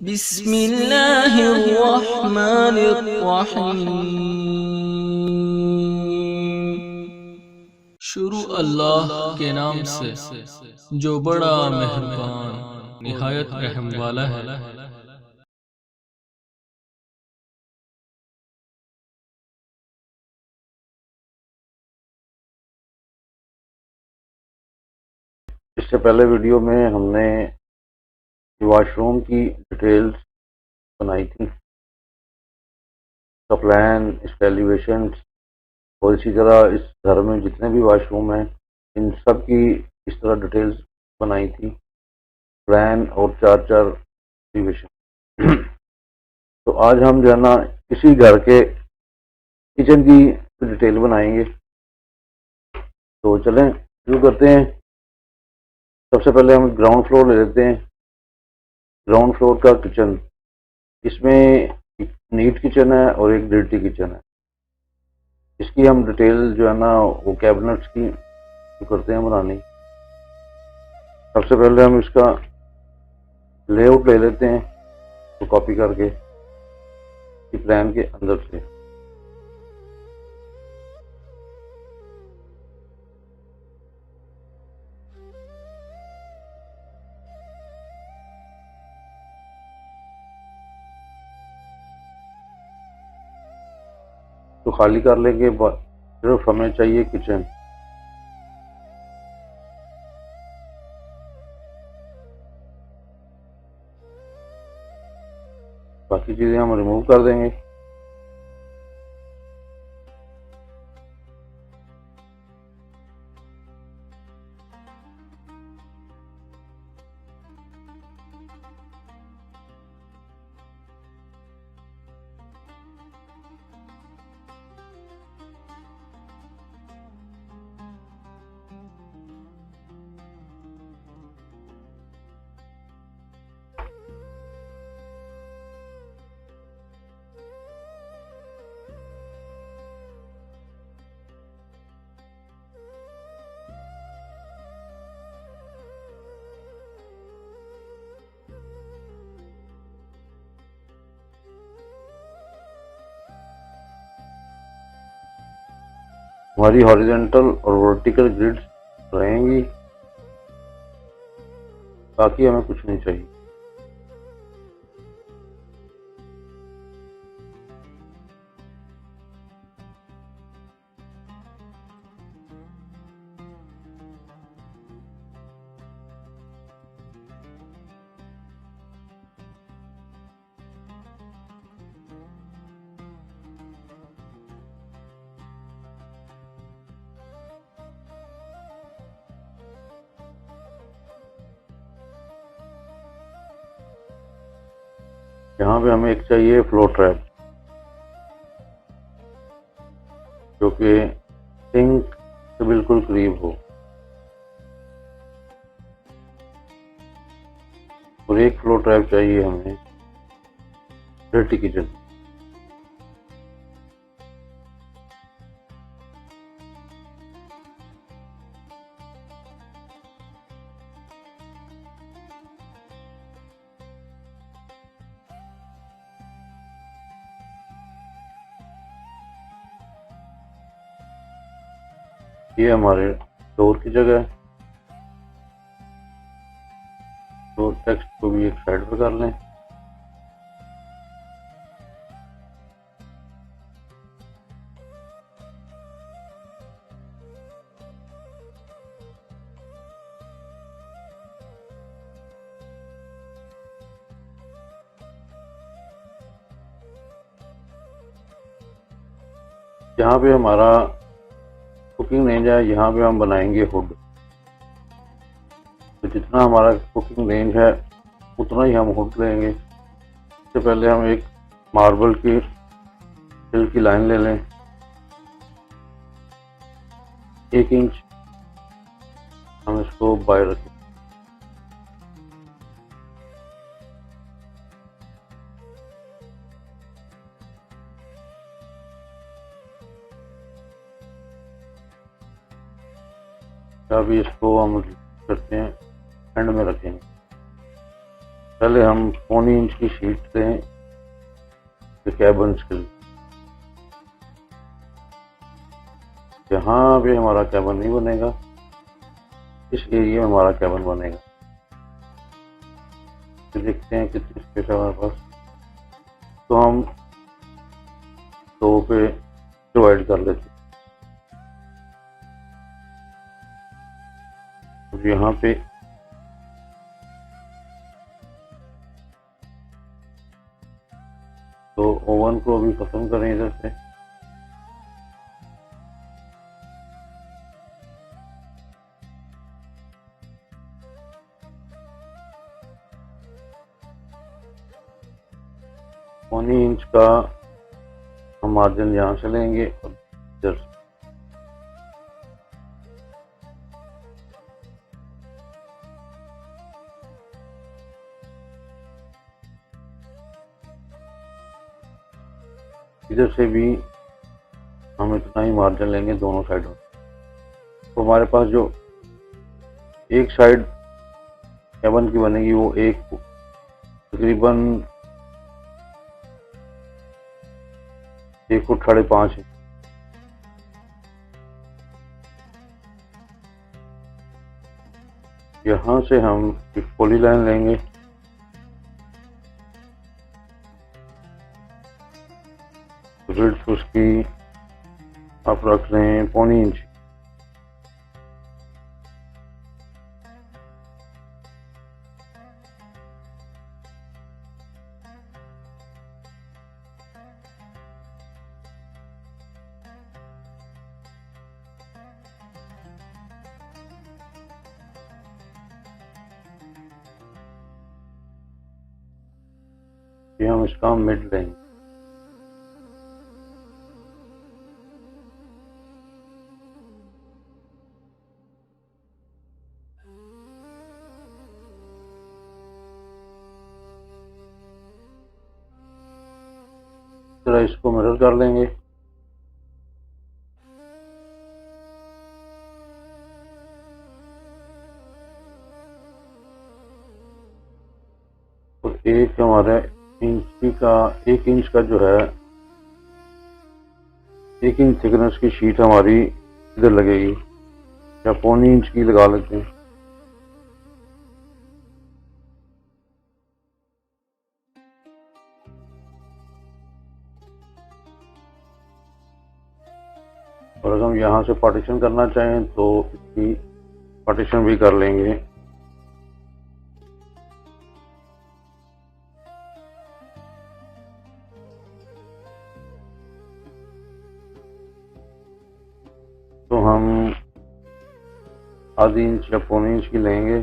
बिस्मिल्लाहिर्रहमानिर्रहीम। शुरू अल्लाह के नाम से जो बड़ा मेहरबान निहायत रहम वाला है। इससे पहले वीडियो में हमने वॉशरूम की डिटेल्स बनाई थी, इसका प्लान, इसका एलिवेशन और इसी तरह इस घर में जितने भी वॉशरूम हैं इन सब की इस तरह डिटेल्स बनाई थी, प्लान और चार चार एलिवेशन। तो आज हम जो है ना इसी घर के किचन की डिटेल बनाएंगे। तो चलें शुरू करते हैं। सबसे पहले हम ग्राउंड फ्लोर ले लेते हैं। ग्राउंड फ्लोर का किचन, इसमें एक नीट किचन है और एक डर्टी किचन है। इसकी हम डिटेल जो है ना वो कैबिनेट्स की जो करते हैं बनानी। सबसे पहले हम इसका लेआउट ले लेते हैं तो कॉपी करके प्लान के अंदर से। तो खाली कर लेंगे, सिर्फ हमें चाहिए किचन। बाकी चीजें हम रिमूव कर देंगे। हमारी हॉरिजॉन्टल और वर्टिकल ग्रिड्स रहेंगी, बाकी हमें कुछ नहीं चाहिए। यहाँ पे हमें एक चाहिए फ्लो ट्रैप जो कि सिंक से बिल्कुल करीब हो, और एक फ्लो ट्रैप चाहिए हमें डर्टी किचन। ये हमारे डोर की जगह है। तो टेक्स्ट को भी एक साइड पे कर लें। यहाँ पे हमारा कुकिंग रेंज है, यहाँ पे हम बनाएंगे हुड। तो जितना हमारा कुकिंग रेंज है उतना ही हम हुड लेंगे। इससे पहले हम एक मार्बल की फिल की लाइन ले लें, 1 इंच हम इसको बाहर रखें। अभी इसको हम करते हैं एंड में रखेंगे पहले हम 1.25 इंच की शीट लें कैबन्स के लिए। जहाँ पे हमारा कैबन नहीं बनेगा इस एरिया में हमारा कैबन बनेगा। तो देखते हैं कितनी स्पेस है हमारे पास। तो हम 2 पे डिवाइड कर लेते हैं। तो यहाँ पे तो ओवन को अभी खत्म करें इधर से। पौने इंच का हम मार्जिन यहाँ से लेंगे और इधर से। इधर से भी हम इतना ही मार्जिन लेंगे दोनों साइडों। तो हमारे पास जो एक साइड कैबन की बनेगी वो एक तकरीबन 1 फुट 5.5 है। यहाँ से हम एक पॉली लाइन लेंगे, विड्थ उसकी आप रख रहे हैं 1.25 इंच। ये हम इसका मिड लेंगे। जरा इसको मिरर कर लेंगे। और एक हमारे 1 इंच का जो है 1 इंच थिकनेस की शीट हमारी इधर लगेगी, या 1.25 इंच की लगा लेते हैं। और अगर हम यहाँ से पार्टीशन करना चाहें तो इसकी पार्टीशन भी कर लेंगे। तो हम आधी इंच या 1.25 इंच की लेंगे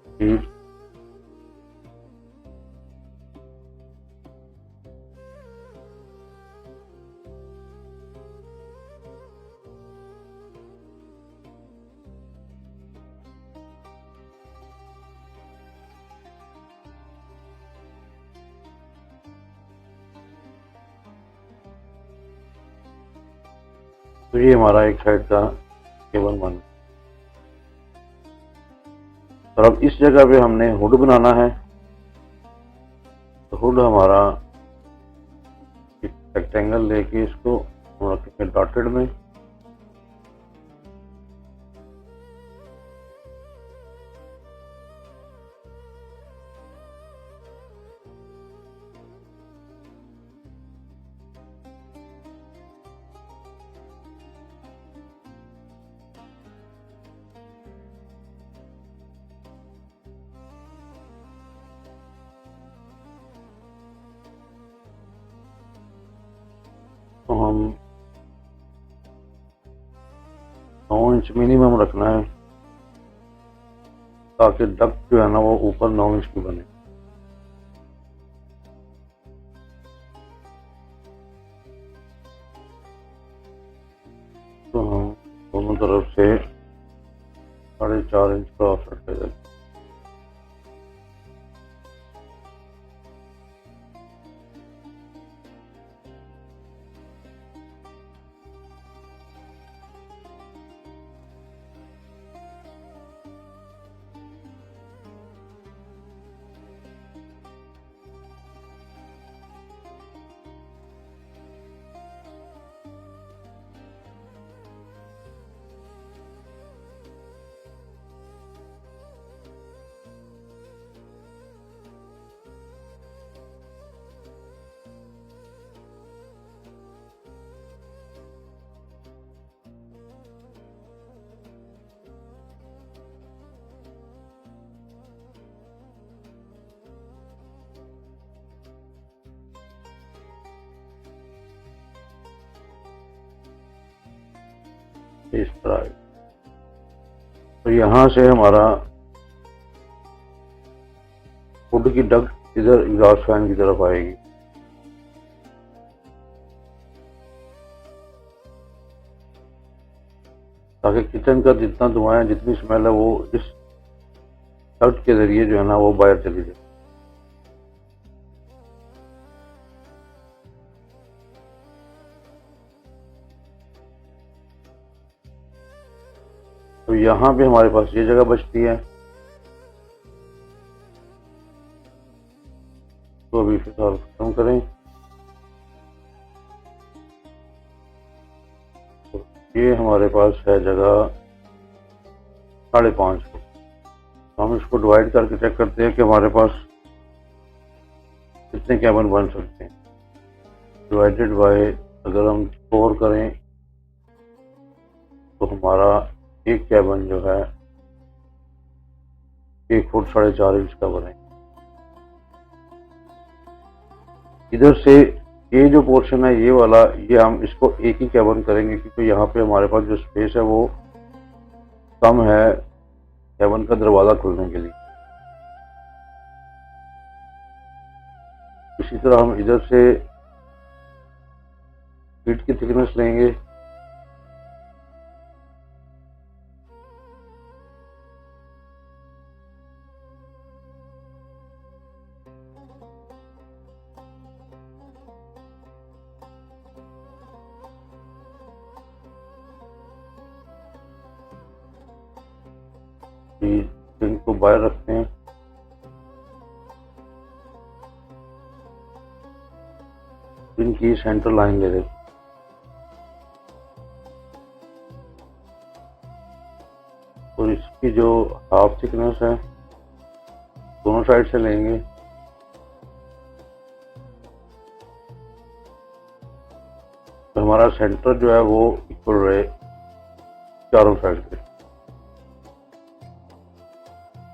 शीट। तो ये हमारा एक साइड का केबल बन। और अब इस जगह पे हमने हुड बनाना है। तो हुड हमारा एक रेक्टेंगल लेके इसको हम रखेंगे डॉटेड में। तो हम 9 इंच मिनिमम रखना है ताकि डक्ट जो है ना वो ऊपर 9 इंच की बने। तो हम दोनों तरफ से 4.5 इंच क्रॉस रखेंगे। इस तरह आएगी। तो यहाँ से हमारा वुड की डक्ट इधर एग्जॉस्ट फैन की तरफ आएगी। ताकि किचन का जितना धुआं है, जितनी स्मेल है, वो इस डक्ट के जरिए जो है ना वो बाहर चली जाए। तो यहाँ पे हमारे पास ये जगह बचती है। तो अभी फिलहाल खत्म करें। तो ये हमारे पास है जगह 5.5 फुट। तो हम इसको डिवाइड करके चेक करते हैं कि हमारे पास कितने कैबिन बन सकते हैं। डिवाइडेड बाय अगर हम 4 करें तो हमारा एक कैबिन जो है 1 फुट 4.5 इंच का बने। इधर से ये जो पोर्शन है ये वाला, ये हम इसको एक ही कैबिन करेंगे क्योंकि यहाँ पे हमारे पास जो स्पेस है वो कम है कैबिन का दरवाज़ा खुलने के लिए। इसी तरह हम इधर से ईंट की थिकनेस लेंगे। पिन को बाहर रखते हैं। पिन की सेंटर लाइन ले लेते हैं और इसकी जो हाफ थिकनेस है दोनों साइड से लेंगे। तो हमारा सेंटर जो है वो इक्वल रहे चारों साइड पे।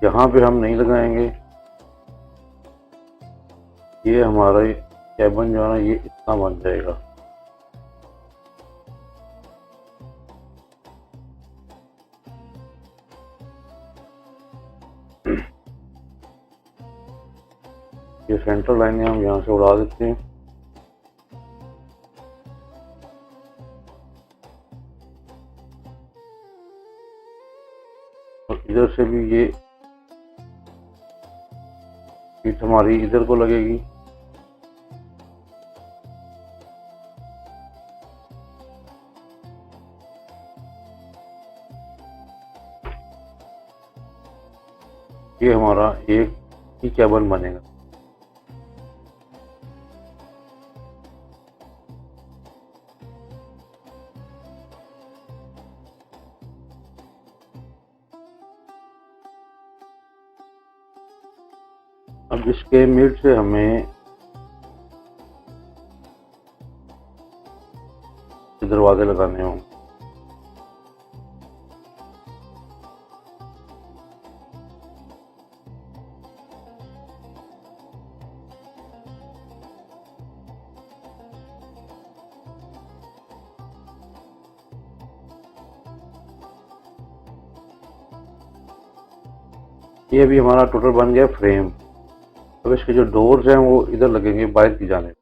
यहाँ पे हम नहीं लगाएंगे। ये हमारा कैबिन जो है ना ये इतना बन जाएगा। ये सेंटर लाइनें हम यहाँ से उड़ा देते हैं। और इधर से भी ये ईंट हमारी इधर को लगेगी। ये हमारा एक ही कैबिन बनेगा। अब इसके मिड से हमें दरवाजे लगाने होंगे। ये भी हमारा टोटल बन गया फ्रेम। अब इसके जो डोर्स हैं वो इधर लगेंगे बाहर की जाने।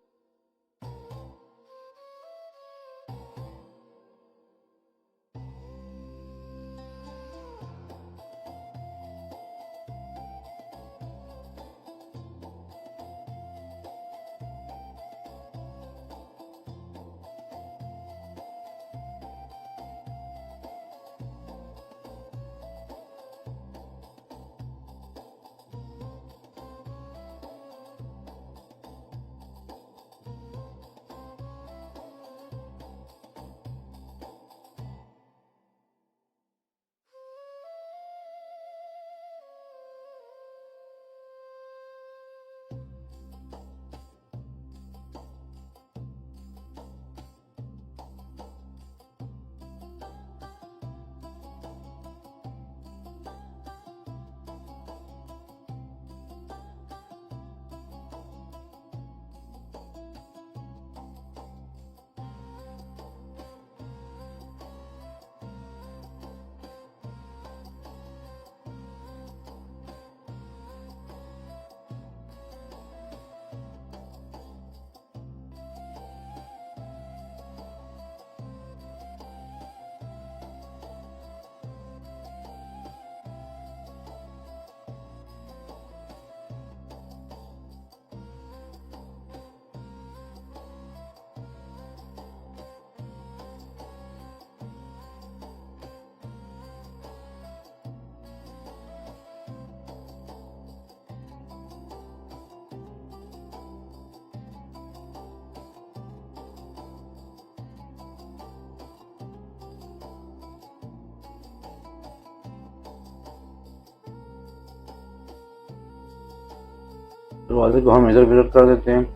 दरवाजे को हम इधर उधर कर देते हैं।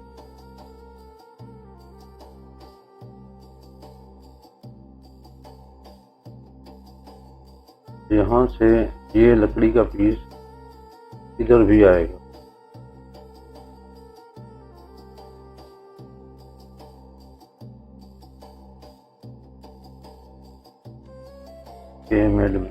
यहाँ से ये लकड़ी का पीस इधर भी आएगा। ये मिड में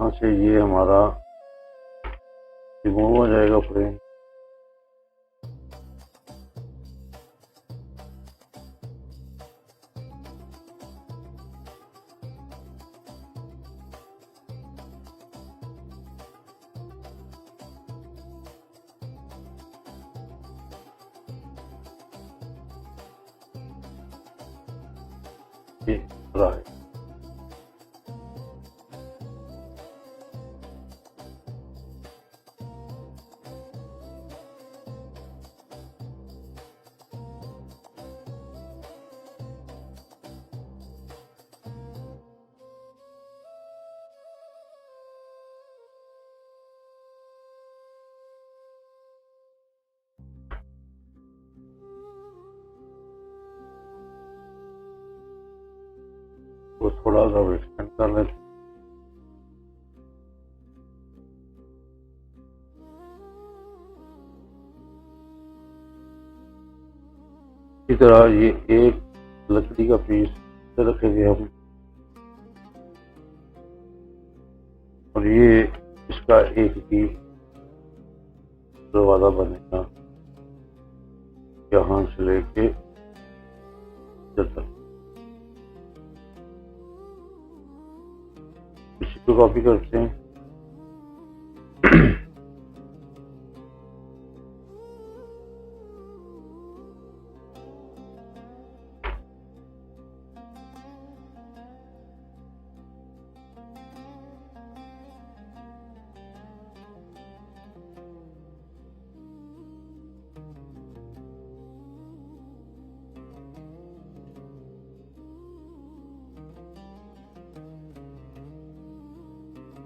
यहाँ से ये हमारा रिमूव हो जाएगा फ्रेम। ये रहा है। वो थोड़ा सा एक्सटेंड कर लेते हैं। इसी तरह ये एक लकड़ी का पीस रखेंगे हम, और ये इसका एक ही दरवाजा बनेगा यहाँ से लेके इधर तक। इसी को कॉपी करते हैं।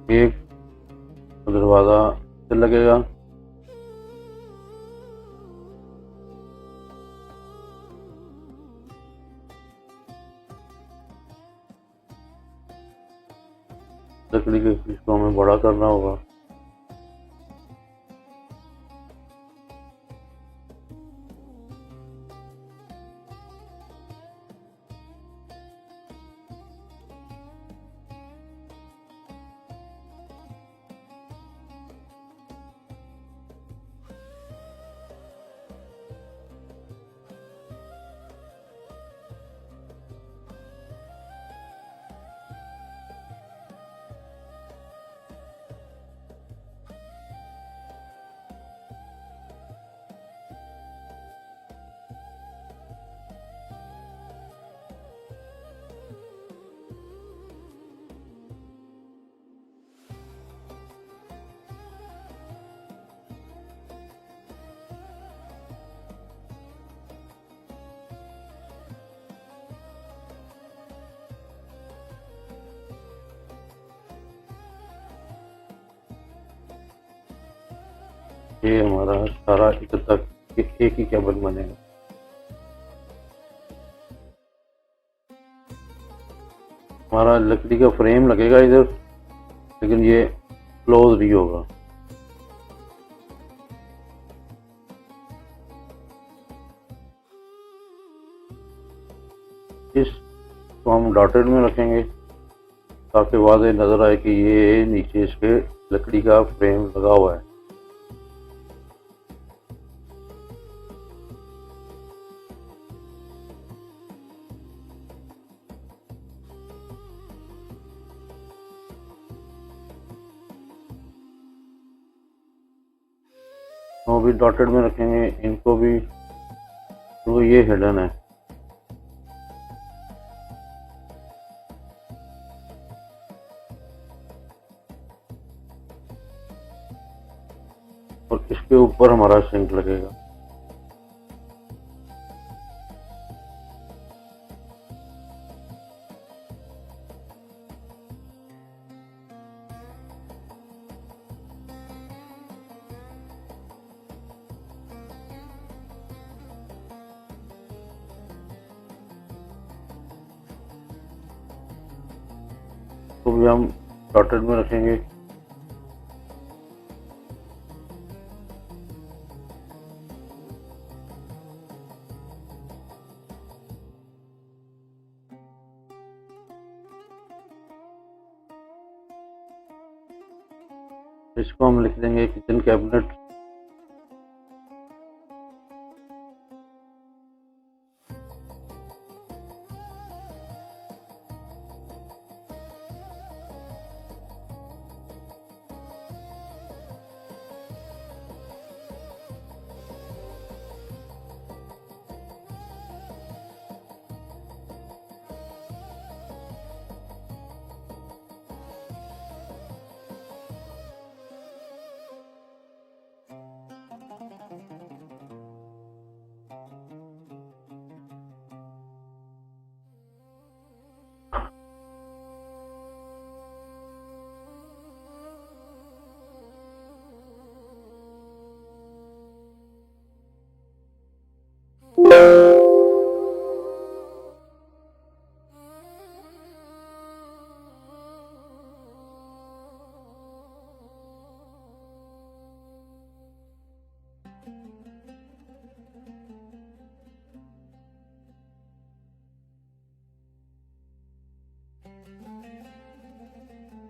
एक दरवाजा से लगेगा, लकड़ी के पीस को हमें बड़ा करना होगा। ये हमारा सारा इधर तक एक ही केबल बनेगा। हमारा लकड़ी का फ्रेम लगेगा इधर, लेकिन ये क्लोज नहीं होगा। इसको हम डॉटेड में रखेंगे ताकि वाज़ेह नज़र आए कि ये नीचे इसके लकड़ी का फ्रेम लगा हुआ है। वो भी डॉटेड में रखेंगे, इनको भी, तो ये हिडन है। और इसके ऊपर हमारा सिंक लगेगा। तो भी हम डॉटेड में रखेंगे। इसको हम लिख देंगे किचन कैबिनेट।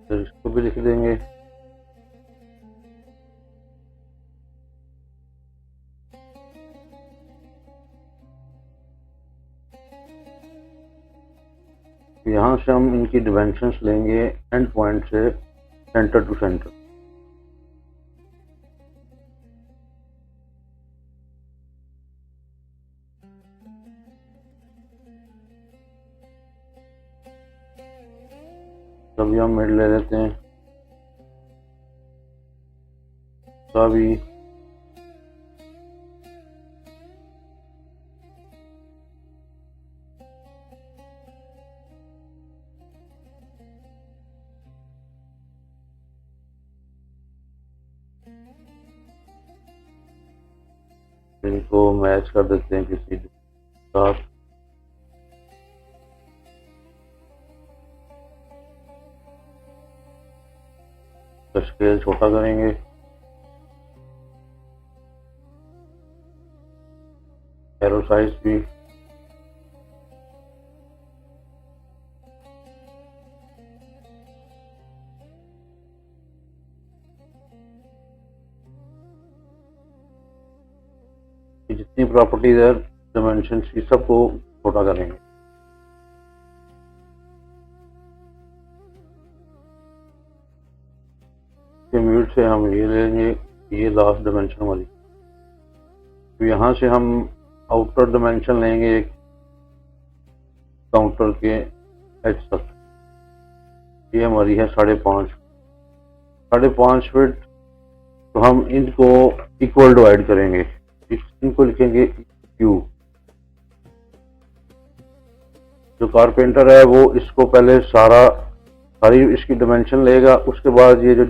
फिर इसको भी लिख देंगे। यहाँ से हम इनकी डिमेंशंस लेंगे एंड पॉइंट से सेंटर टू सेंटर। तभी हम मिड ले लेते हैं। तभी इनको मैच कर देते हैं किसी के साथ। स्केल छोटा करेंगे। एरो साइज भी जितनी प्रॉपर्टीज है डायमेंशंस की सबको छोटा करेंगे। म्यूट से हम ये लेंगे, ये लास्ट डायमेंशन वाली। तो यहाँ से हम आउटर डायमेंशन लेंगे एक काउंटर के एज तक। ये हमारी है 5.5 फीट। तो हम इनको इक्वल डिवाइड करेंगे। इनको लिखेंगे क्यू। जो कारपेंटर है वो इसको पहले सारी इसकी डायमेंशन लेगा, उसके बाद ये जो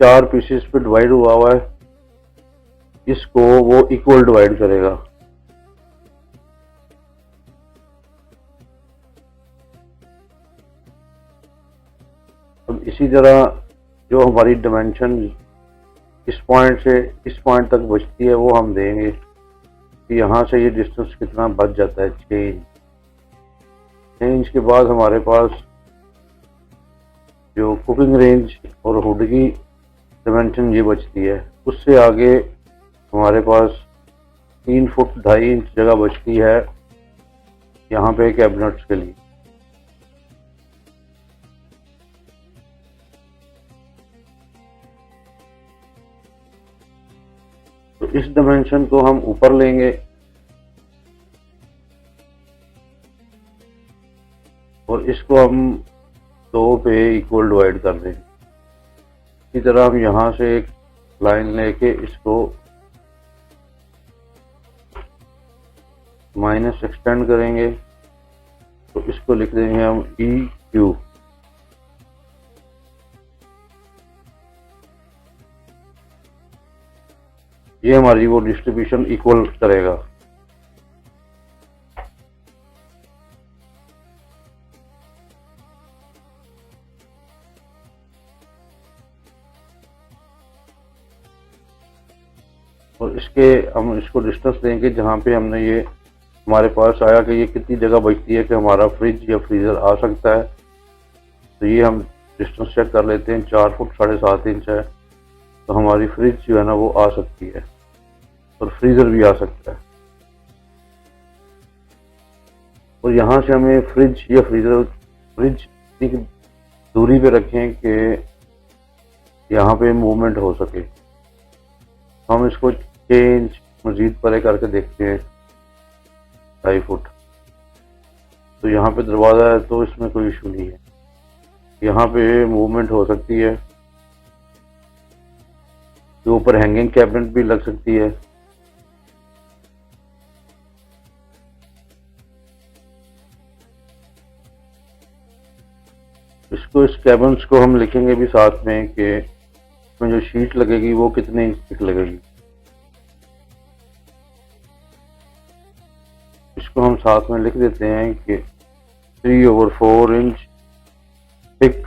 4 पीसेस पे डिवाइड हुआ हुआ है इसको वो इक्वल डिवाइड करेगा। अब इसी तरह जो हमारी डायमेंशन इस पॉइंट से इस पॉइंट तक बचती है वो हम देंगे कि यहाँ से ये डिस्टेंस कितना बच जाता है। 6 इंच। 6 इंच के बाद हमारे पास जो कुकिंग रेंज और हुड की डायमेंशन ये बचती है। उससे आगे हमारे पास 3 फुट 2.5 इंच जगह बचती है यहाँ पे कैबिनेट्स के लिए। तो इस डायमेंशन को हम ऊपर लेंगे और इसको हम 2 पे इक्वल डिवाइड कर देंगे। इसी तरह हम यहाँ से एक लाइन लेके इसको माइनस एक्सटेंड करेंगे तो इसको लिख देंगे हम ई क्यू। ये हमारी वो डिस्ट्रीब्यूशन इक्वल करेगा। और इसके हम इसको डिस्टेंस देंगे जहाँ पे हमने ये हमारे पास आया कि ये कितनी जगह बचती है कि हमारा फ्रिज या फ्रीज़र आ सकता है। तो ये हम डिस्टेंस चेक कर लेते हैं, 4 फुट 7.5 इंच है, तो हमारी फ्रिज जो है ना वो आ सकती है और फ्रीज़र भी आ सकता है। और यहाँ से हमें फ्रिज या फ्रिज की दूरी पे रखें कि यहाँ पे मूवमेंट हो सके। हम इसको चेंज मजीद परे करके देखते हैं 2.5 फुट। तो यहाँ पे दरवाज़ा है तो इसमें कोई इशू नहीं है, यहाँ पे मूवमेंट हो सकती है। तो ऊपर हैंगिंग कैबिनेट भी लग सकती है। इस कैबिन्स को हम लिखेंगे भी साथ में कि इसमें जो शीट लगेगी वो कितने इंच तक लगेगी। इसको हम साथ में लिख देते हैं कि 3/4 इंच थिक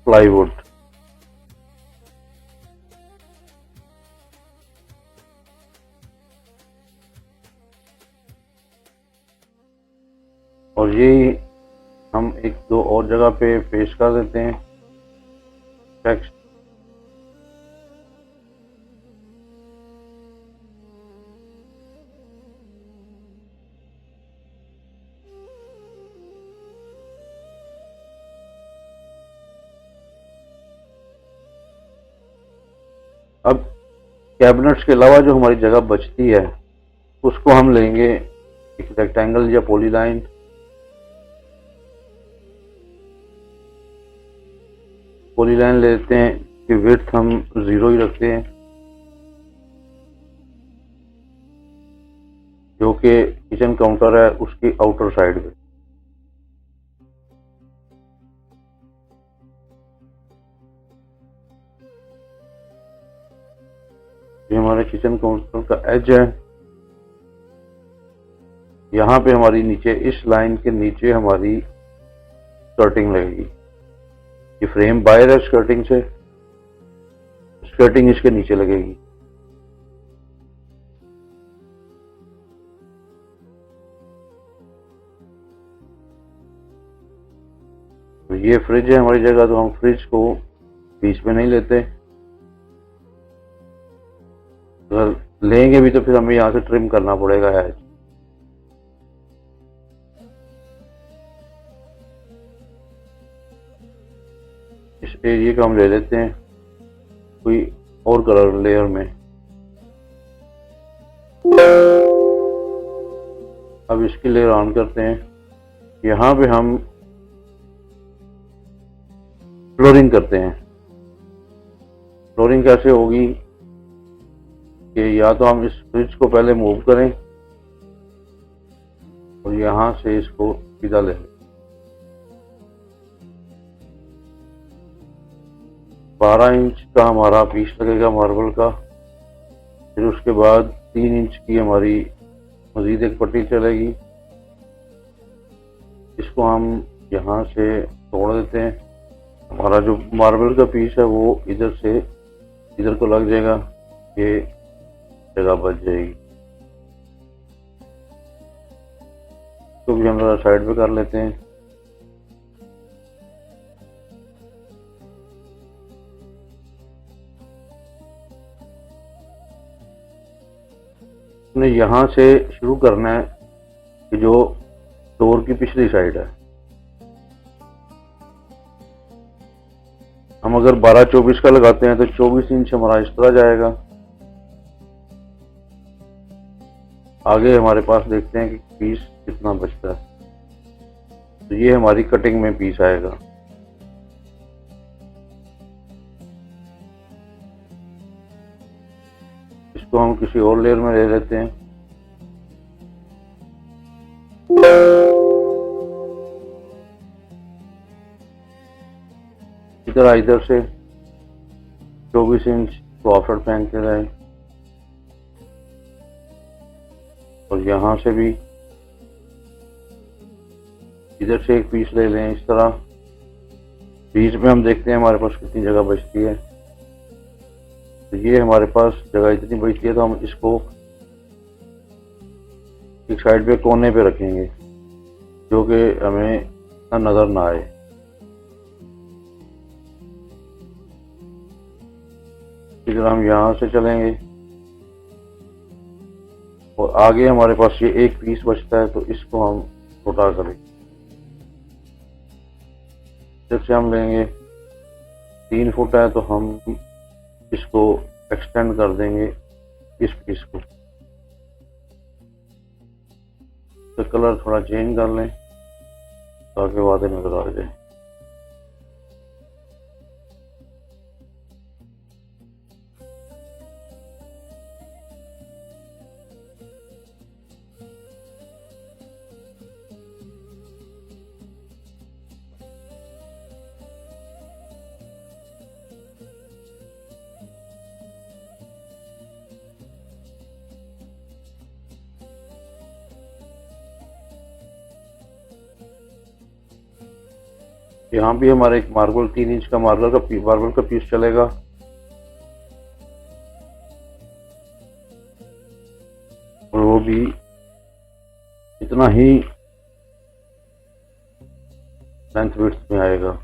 प्लाईवुड। और यही हम 1-2 और जगह पे पेश कर देते हैं टेक्स्ट। अब कैबिनेट्स के अलावा जो हमारी जगह बचती है उसको हम लेंगे एक रेक्टेंगल या पॉलीलाइन। पॉलीलाइन लेते हैं कि विड्थ हम 0 ही रखते हैं, जो कि किचन काउंटर है उसकी आउटर साइड पे। ये हमारे किचन काउंटर का एज है। यहाँ पे हमारी नीचे इस लाइन के नीचे हमारी स्कर्टिंग लगेगी। ये फ्रेम बाहर है स्कर्टिंग से, स्कर्टिंग इसके नीचे लगेगी। तो ये फ्रिज है हमारी जगह, तो हम फ्रिज को बीच में नहीं लेते। अगर लेंगे भी तो फिर हमें यहाँ से ट्रिम करना पड़ेगा एज। इस एरिया को हम ले लेते हैं कोई और कलर लेयर में। अब इसकी लेयर ऑन करते हैं। यहाँ पे हम फ्लोरिंग करते हैं। फ्लोरिंग कैसे होगी कि या तो हम इस फ्रिज को पहले मूव करें और यहाँ से इसको सीधा ले लें। 12 इंच का हमारा पीस लगेगा मार्बल का। फिर उसके बाद 3 इंच की हमारी मजीद एक पट्टी चलेगी। इसको हम यहाँ से तोड़ देते हैं। हमारा जो मार्बल का पीस है वो इधर से इधर को लग जाएगा, ये जगह बच जाएगी। तो भी हम जरा साइड पे कर लेते हैं। हमने यहाँ से शुरू करना है कि जो डोर की पिछली साइड है। हम अगर 12-24 का लगाते हैं तो 24 इंच हमारा इस तरह जाएगा। आगे हमारे पास देखते हैं कि पीस कितना बचता है। तो ये हमारी कटिंग में पीस आएगा। इसको हम किसी और लेयर में ले लेते हैं। इधर से 24 इंच क्रॉफर्ड पहनते रहे और यहाँ से भी इधर से एक पीस ले लें। इस तरह बीच में हम देखते हैं हमारे पास कितनी जगह बचती है। तो ये हमारे पास जगह इतनी बचती है, तो हम इसको एक साइड पे कोने पे रखेंगे जो कि हमें नजर ना आए। इधर हम यहाँ से चलेंगे और आगे हमारे पास ये एक पीस बचता है, तो इसको हम छोटा करेंगे। जैसे हम लेंगे 3 फुट है, तो हम इसको एक्सटेंड कर देंगे इस पीस को। तो कलर थोड़ा चेंज कर लें ताकि वादे नजर आ जाए। यहाँ भी हमारे एक मार्बल 3 इंच का मार्बल का पीस चलेगा। और वो भी इतना ही लेंथ विड्थ में आएगा।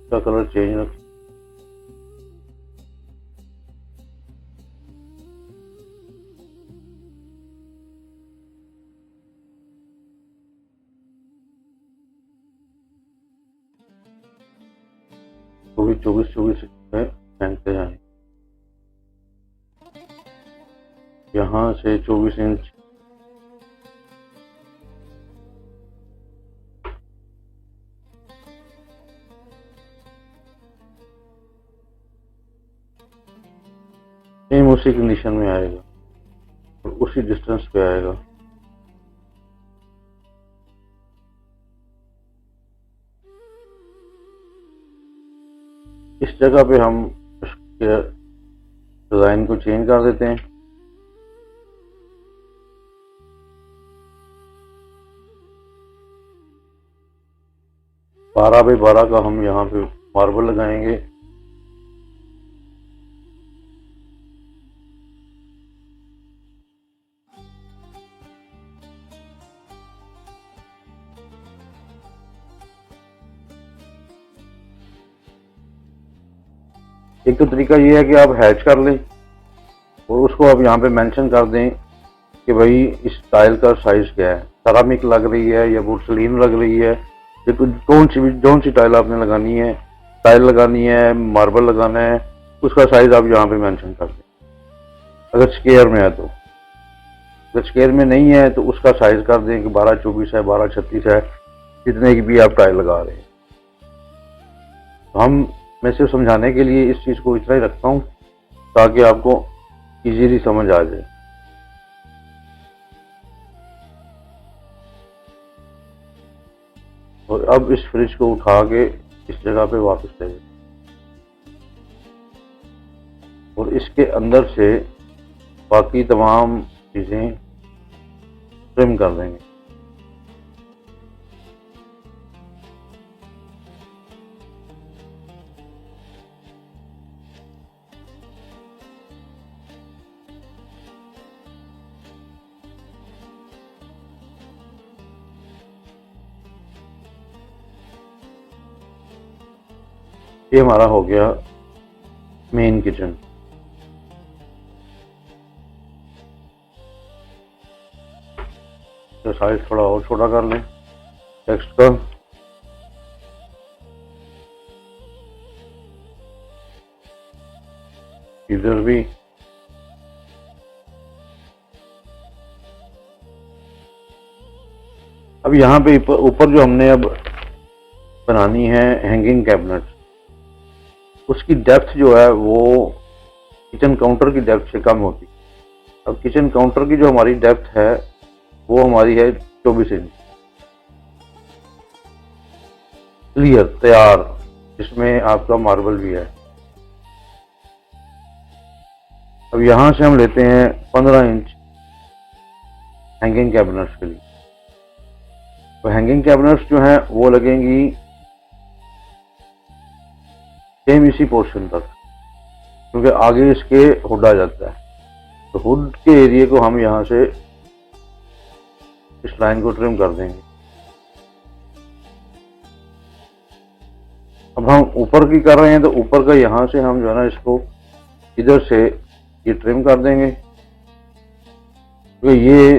इसका कलर चेंज रखें। तो भी 24 में पहनते हैं। यहाँ से 24 इंच सेम उसी कंडीशन में आएगा और उसी डिस्टेंस पे आएगा। इस जगह पे हम इसके डिजाइन को चेंज कर देते हैं। बारह बाई 12 का हम यहाँ पे मार्बल लगाएंगे। एक तो तरीका ये है कि आप हैच कर लें और उसको आप यहाँ पे मेंशन कर दें कि भाई इस टाइल का साइज क्या है, सेरामिक लग रही है या पोर्सलीन लग रही है, या कौन सी टाइल आपने लगानी है, टाइल लगानी है, मार्बल लगाना है, उसका साइज आप यहाँ पे मेंशन कर दें। अगर स्क्वायर में है तो, अगर स्क्वायर में नहीं है तो उसका साइज कर दें कि 12-24 है, 12-36 है, जितने की भी आप टाइल लगा रहे हैं। तो मैं सिर्फ समझाने के लिए इस चीज़ को इतना ही रखता हूँ ताकि आपको इजीली समझ आ जाए। और अब इस फ्रिज को उठा के इस जगह पे वापस ले जाए और इसके अंदर से बाकी तमाम चीज़ें ट्रिम कर देंगे। ये हमारा हो गया मेन किचन। तो साइज थोड़ा और छोटा कर लें टेक्स्ट का। इधर भी अब यहाँ पे ऊपर जो हमने अब बनानी है हैंगिंग कैबिनेट, उसकी डेप्थ जो है वो किचन काउंटर की डेप्थ से कम होती है। अब किचन काउंटर की जो हमारी डेप्थ है वो हमारी है 24 इंच, क्लियर तैयार, जिसमें आपका मार्बल भी है। अब यहां से हम लेते हैं 15 इंच हैंगिंग कैबिनेट्स के लिए। तो हैंगिंग कैबिनेट्स जो हैं वो लगेंगी सेम इसी पोर्शन तक, क्योंकि आगे इसके हुड आ जाता है। तो हुड के एरिया को हम यहां से इस लाइन को ट्रिम कर देंगे। अब हम ऊपर की कर रहे हैं तो ऊपर का यहां से हम जो है ना इसको इधर से ये ट्रिम कर देंगे, क्योंकि ये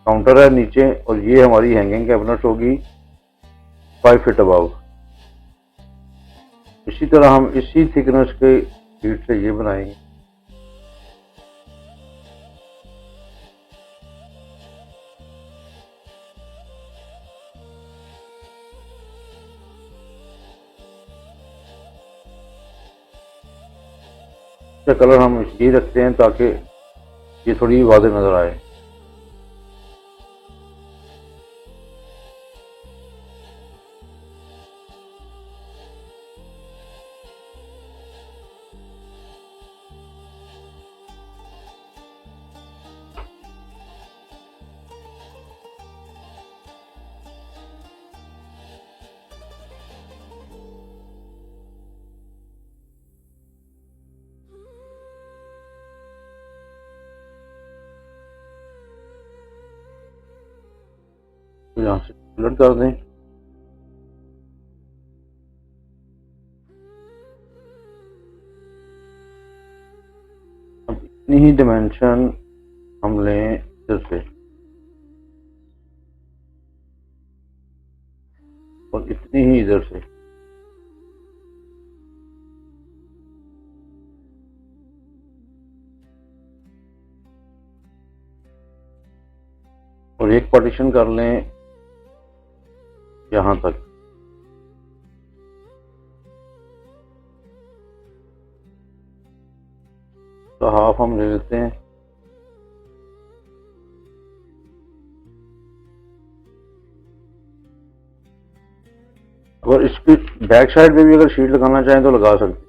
काउंटर है नीचे और ये हमारी हैंगिंग कैबिनेट होगी 5 फीट अबव। इसी तरह हम इसी थिकनेस के शीट से ये बनाएंगे। इसका कलर हम ये रखते हैं ताकि ये थोड़ी वाज़ेह नजर आए। तो यहाँ से कलर कर दें। अब इतनी ही डिमेंशन हम लें इधर से और इतनी ही इधर से। और एक पार्टीशन कर लें यहां तक। तो हाफ हम ले लेते हैं। अगर इसकी बैक साइड पे भी अगर शीट लगाना चाहें तो लगा सकते हैं।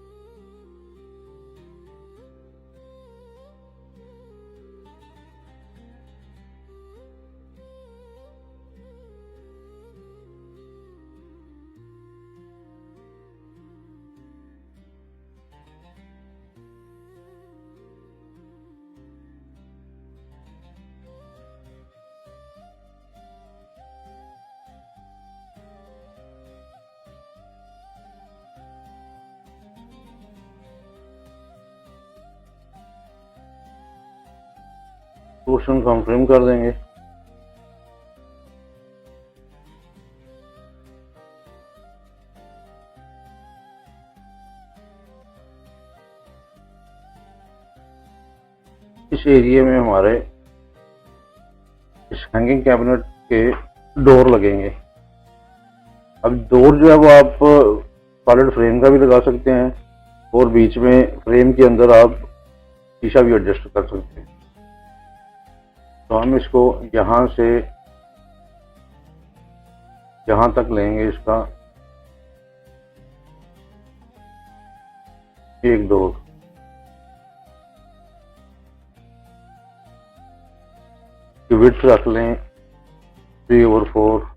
पोर्शन को हम ट्रिम कर देंगे। इस एरिया में हमारे इस हैंगिंग कैबिनेट के डोर लगेंगे। अब डोर जो है वो आप सॉलिड फ्रेम का भी लगा सकते हैं और बीच में फ्रेम के अंदर आप शीशा भी एडजस्ट कर सकते हैं। तो हम इसको यहां से यहां तक लेंगे, इसका एक डोर। विड्थ रख लें 3/4।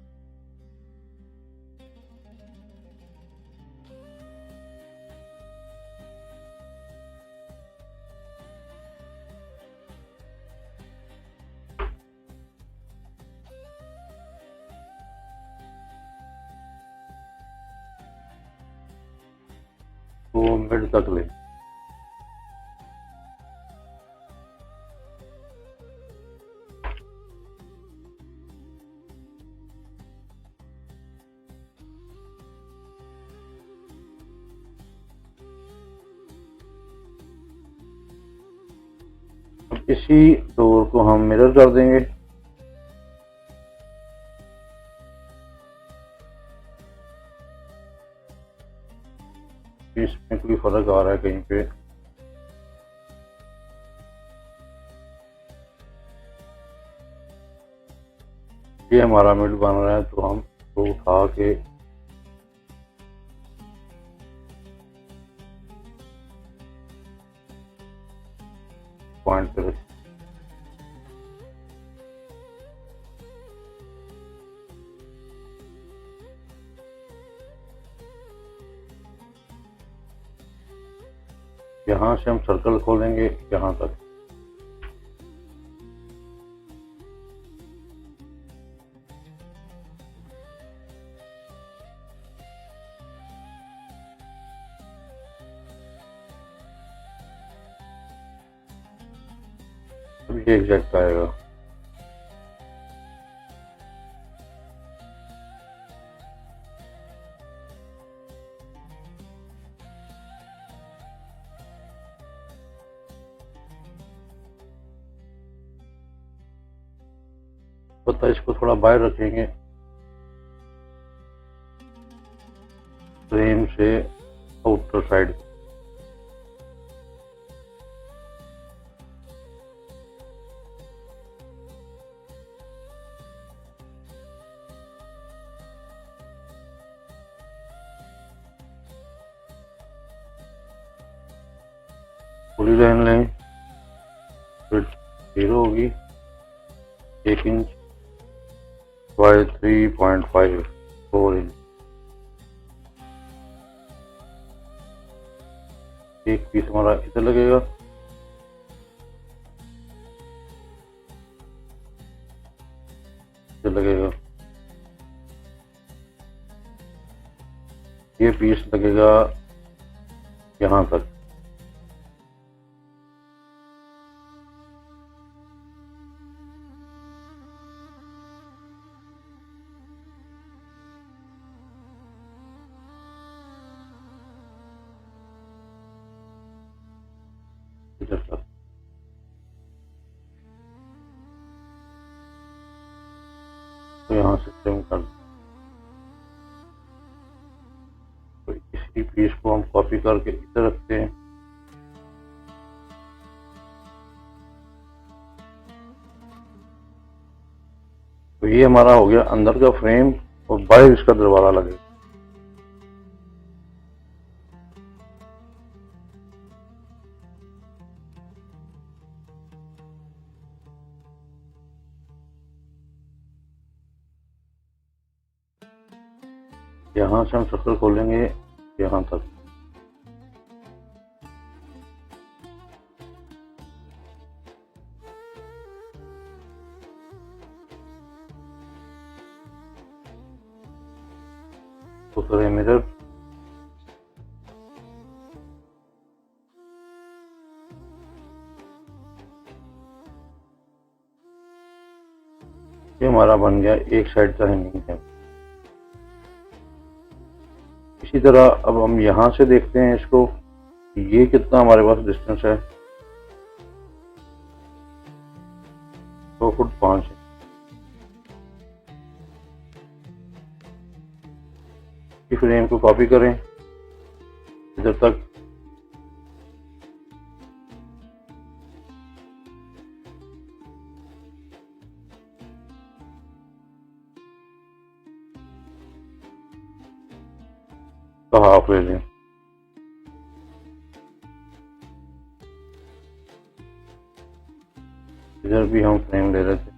तो मिड तक लें। इसी डोर को हम मिरर कर देंगे। कि इसमें कोई फर्क आ रहा है कहीं पे। ये हमारा मिड बन रहा है, तो हम इसको उठा के पॉइंट पे रखें। यहाँ से हम सर्कल खोलेंगे यहाँ तक। अब ये एग्जैक्ट आएगा। पता इसको थोड़ा बाहर रखेंगे फ्रेम से आउटर साइड। पूरी लाइन लें, फिर 0 होगी 1 इंच बाय 3.5 4 इंच। एक पीस हमारा इधर लगेगा, इधर लगेगा। ये पीस लगेगा यहाँ तक। इधर तक। तो यहाँ से ट्रिम कर, तो इसी पीस को हम कॉपी करके इधर रखते हैं। तो ये हमारा हो गया अंदर का फ्रेम और बाहर इसका दरवाजा लगेगा। यहाँ से हम सर्कल खोलेंगे यहाँ तक। तो करें मिरर, ये हमारा बन गया एक साइड का हैंगिंग है। इसी तरह अब हम यहाँ से देखते हैं इसको, ये कितना हमारे पास डिस्टेंस है, 2 फुट 5 इंच। इस फ्रेम को कॉपी करें इधर तक। तो हाफ ले लें। इधर भी हम फ्रेम ले रहे थे।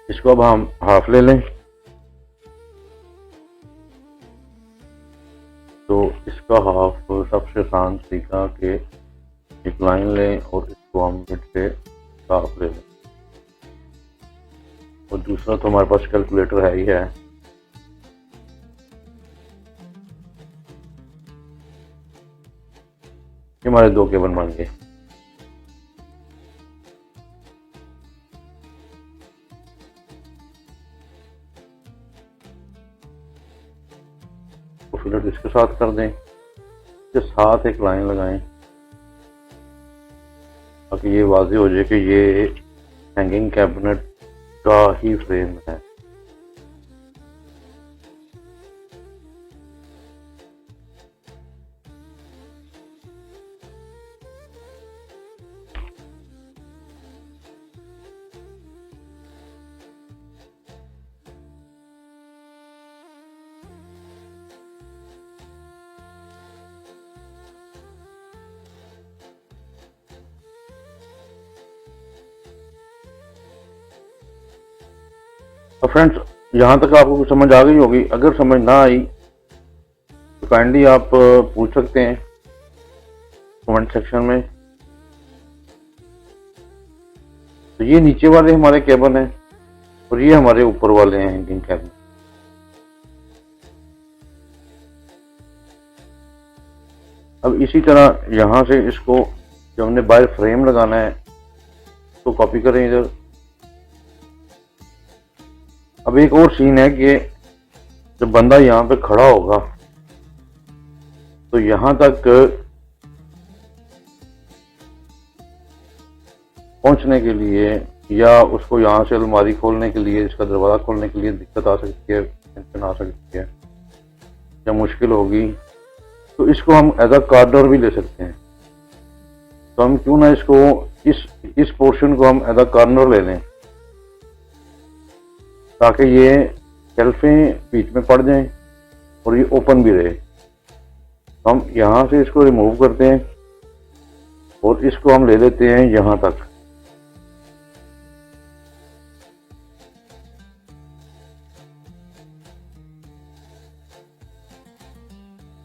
इसको अब हम हाफ ले लें। तो इसका हाफ सबसे आसान तरीका कि एक लाइन लें और इसको हम मिड से हाफ ले लें। और दूसरा तो हमारे पास कैलकुलेटर है ही है। ये हमारे 2 केबल बन गए। को फिलेट इसके साथ कर दें, इसके साथ एक लाइन लगाएं ताकि ये वाज़ेह हो जाए कि ये हैंगिंग कैबिनेट का ही फ्रेम है। तो फ्रेंड्स, यहाँ तक आपको कुछ समझ आ गई होगी। अगर समझ ना आई तो काइंडली आप पूछ सकते हैं कमेंट सेक्शन में। तो ये नीचे वाले हमारे केबल हैं और ये हमारे ऊपर वाले हैं हैंगिंग कैबिनेट। अब इसी तरह यहाँ से इसको जब हमने बाहर फ्रेम लगाना है तो कॉपी करें इधर। अब एक और सीन है कि जब बंदा यहाँ पे खड़ा होगा तो यहाँ तक पहुंचने के लिए या उसको यहाँ से अलमारी खोलने के लिए, इसका दरवाज़ा खोलने के लिए दिक्कत आ सकती है, टेंशन आ सकती है या मुश्किल होगी, तो इसको हम एज अ कॉर्नर भी ले सकते हैं। तो हम क्यों ना इसको इस पोर्शन को हम एज अ कॉर्नर ले लें ताकि ये शेल्फें बीच में पड़ जाएं और ये ओपन भी रहे। हम यहाँ से इसको रिमूव करते हैं और इसको हम ले लेते हैं यहाँ तक।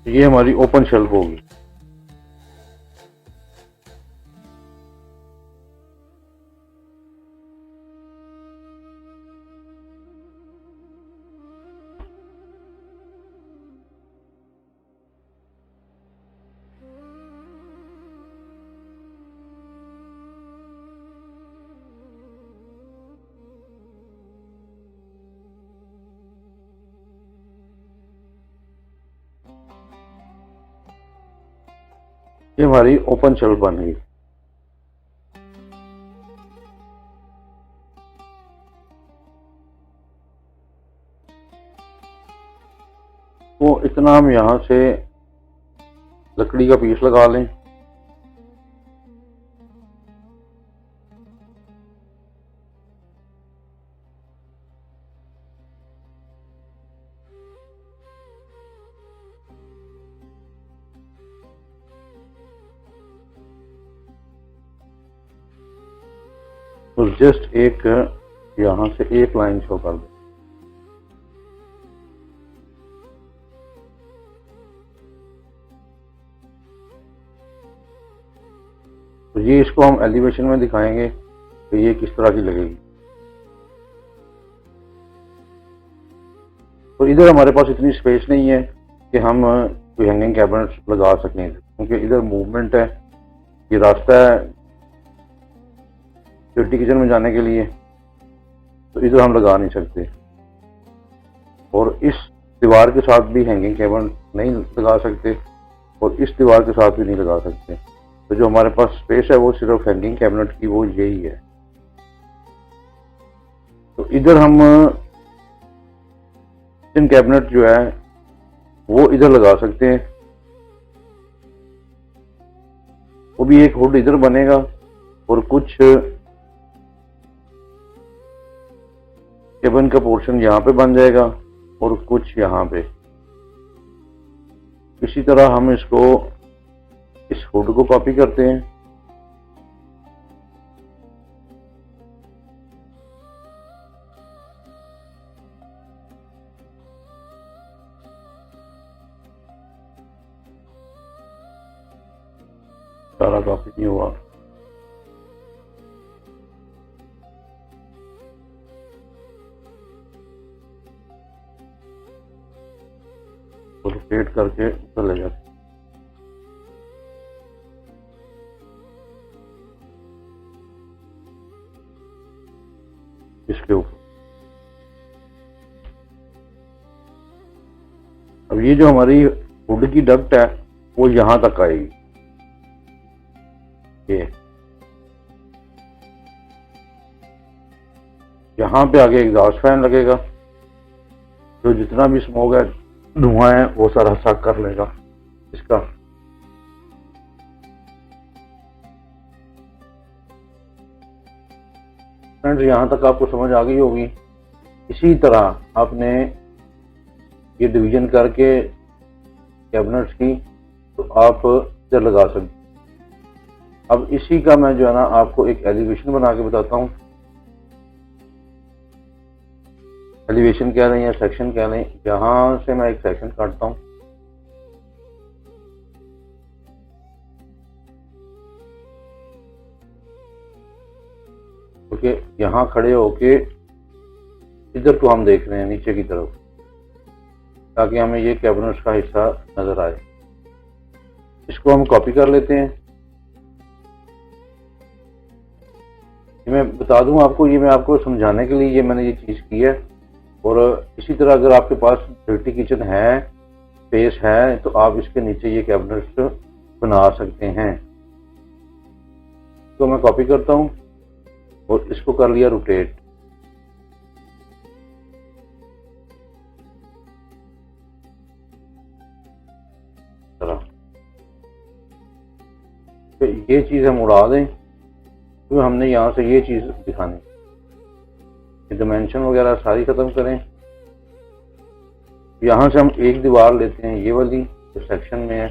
ये हमारी ओपन शेल्फ होगी। ये हमारी ओपन शेल्फ बन गई। तो इतना हम यहाँ से लकड़ी का पीस लगा लें। तो जस्ट एक यहाँ से एक लाइन शो कर दो। तो ये इसको हम एलिवेशन में दिखाएंगे कि ये किस तरह की लगेगी। तो इधर हमारे पास इतनी स्पेस नहीं है कि हम कोई हैंगिंग कैबिनेट लगा सकें, क्योंकि इधर मूवमेंट है, ये रास्ता है सिक्योरिटी किचन में जाने के लिए, तो इधर हम लगा नहीं सकते। और इस दीवार के साथ भी हैंगिंग कैबिनेट नहीं लगा सकते और इस दीवार के साथ भी नहीं लगा सकते। तो जो हमारे पास स्पेस है वो सिर्फ हैंगिंग कैबिनेट की वो यही है। तो इधर हम किचन कैबिनेट जो है वो इधर लगा सकते हैं। वो भी एक हुड इधर बनेगा और कुछ केबिन का पोर्शन यहाँ पे बन जाएगा और कुछ यहाँ पे। इसी तरह हम इसको इस हुड को कॉपी करते हैं। सारा कॉपी नहीं हुआ। तो रोटेट करके ऊपर ले जाते हैं। इसके ऊपर अब अब ये जो हमारी हुड की डक्ट है वो यहाँ तक आएगी, ये यहाँ पे आगे एग्जॉस्ट फैन लगेगा, जो जितना भी स्मोक है, धुआं है, वो सारा सक कर लेगा इसका। फ्रेंड्स, यहाँ तक आपको समझ आ गई होगी। इसी तरह आपने ये डिवीजन करके कैबिनेट्स की तो आप इधर लगा सकते। अब इसी का मैं जो है ना आपको एक एलिवेशन बना के बताता हूँ। एलिवेशन कह रहे हैं या सेक्शन कह रहे हैं, यहाँ से मैं एक सेक्शन काटता हूँ। ओके, यहाँ खड़े होके इधर को हम देख रहे हैं नीचे की तरफ, ताकि हमें ये कैबिनेट्स का हिस्सा नजर आए। इसको हम कॉपी कर लेते हैं। ये मैं बता दूं आपको, ये मैं आपको समझाने के लिए ये मैंने ये चीज़ की है। और इसी तरह अगर आपके पास डर्टी किचन है, स्पेस है, तो आप इसके नीचे ये कैबिनेट्स बना सकते हैं। तो मैं कॉपी करता हूँ और इसको कर लिया रोटेट। तो ये चीज़ हम उड़ा दें, तो हमने यहाँ से ये चीज़ दिखानी, डायमेंशन वगैरह सारी ख़त्म करें। यहाँ से हम एक दीवार लेते हैं, ये वाली जो सेक्शन में है,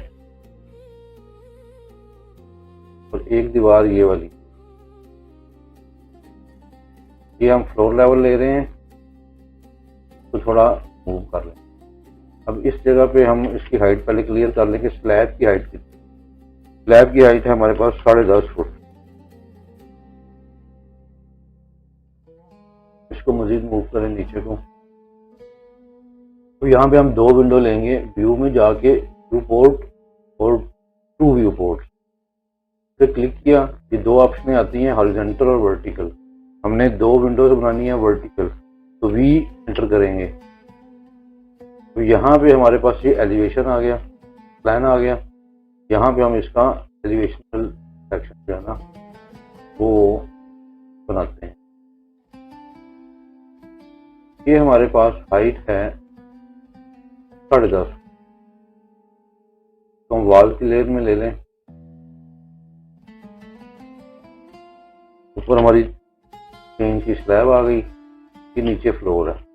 और एक दीवार ये वाली, ये हम फ्लोर लेवल ले रहे हैं, तो थोड़ा मूव कर लें। अब इस जगह पे हम इसकी हाइट पहले क्लियर कर लें कि स्लैब की हाइट कितनी। स्लैब की हाइट है हमारे पास 10.5 फुट। इसको मजीद मूव करें नीचे को। तो यहाँ पे हम 2 विंडो लेंगे, व्यू में जाके व्यू पोर्ट और 2 व्यू पोर्ट पे क्लिक किया। ये 2 ऑप्शन आती हैं, हॉरिजॉन्टल और वर्टिकल। हमने 2 विंडोज बनानी है वर्टिकल, तो वी एंटर करेंगे। तो यहाँ पे हमारे पास ये एलिवेशन आ गया, प्लान आ गया। यहाँ पे हम इसका एलिवेशनल सेक्शन जो है ना वो बनाते हैं। ये हमारे पास हाइट है 10.5, तो हम वॉल की लेयर में ले लें। ऊपर हमारी 3 इंच की स्लैब आ गई, ये नीचे फ्लोर है।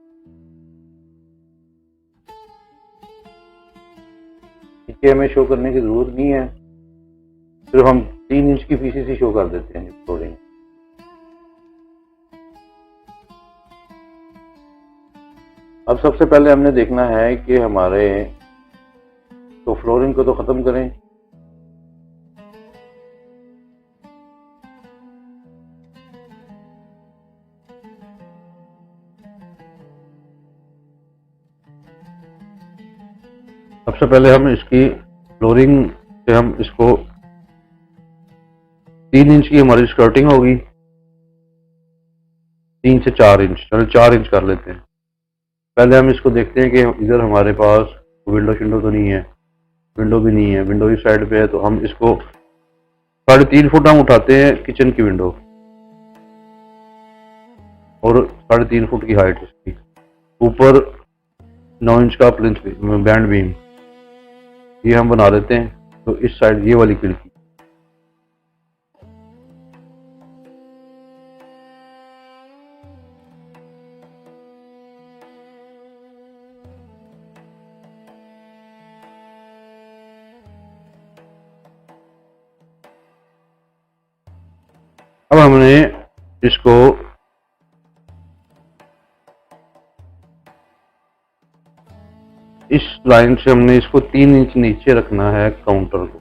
नीचे हमें शो करने की जरूरत नहीं है, सिर्फ हम 3 इंच की पीसीस ही शो कर देते हैं फ्लोरिंग। अब सबसे पहले हमने देखना है कि हमारे तो फ्लोरिंग को तो खत्म करें। सबसे पहले हम इसकी फ्लोरिंग से हम इसको 3 इंच की हमारी स्कर्टिंग होगी, 3 से 4 इंच, चलो 4 इंच कर लेते हैं। पहले हम इसको देखते हैं कि इधर हमारे पास विंडो शिंडो तो नहीं है, विंडो भी नहीं है, विंडो इस साइड पे है। तो हम इसको 3.5 फुट हम उठाते हैं किचन की विंडो, और 3.5 फुट की हाइट इसकी, ऊपर 9 इंच का प्लिंथ बैंड बीम ये हम बना देते हैं। तो इस साइड ये वाली खिड़की, अब हमने इसको इस लाइन से हमने इसको 3 इंच नीचे रखना है काउंटर को।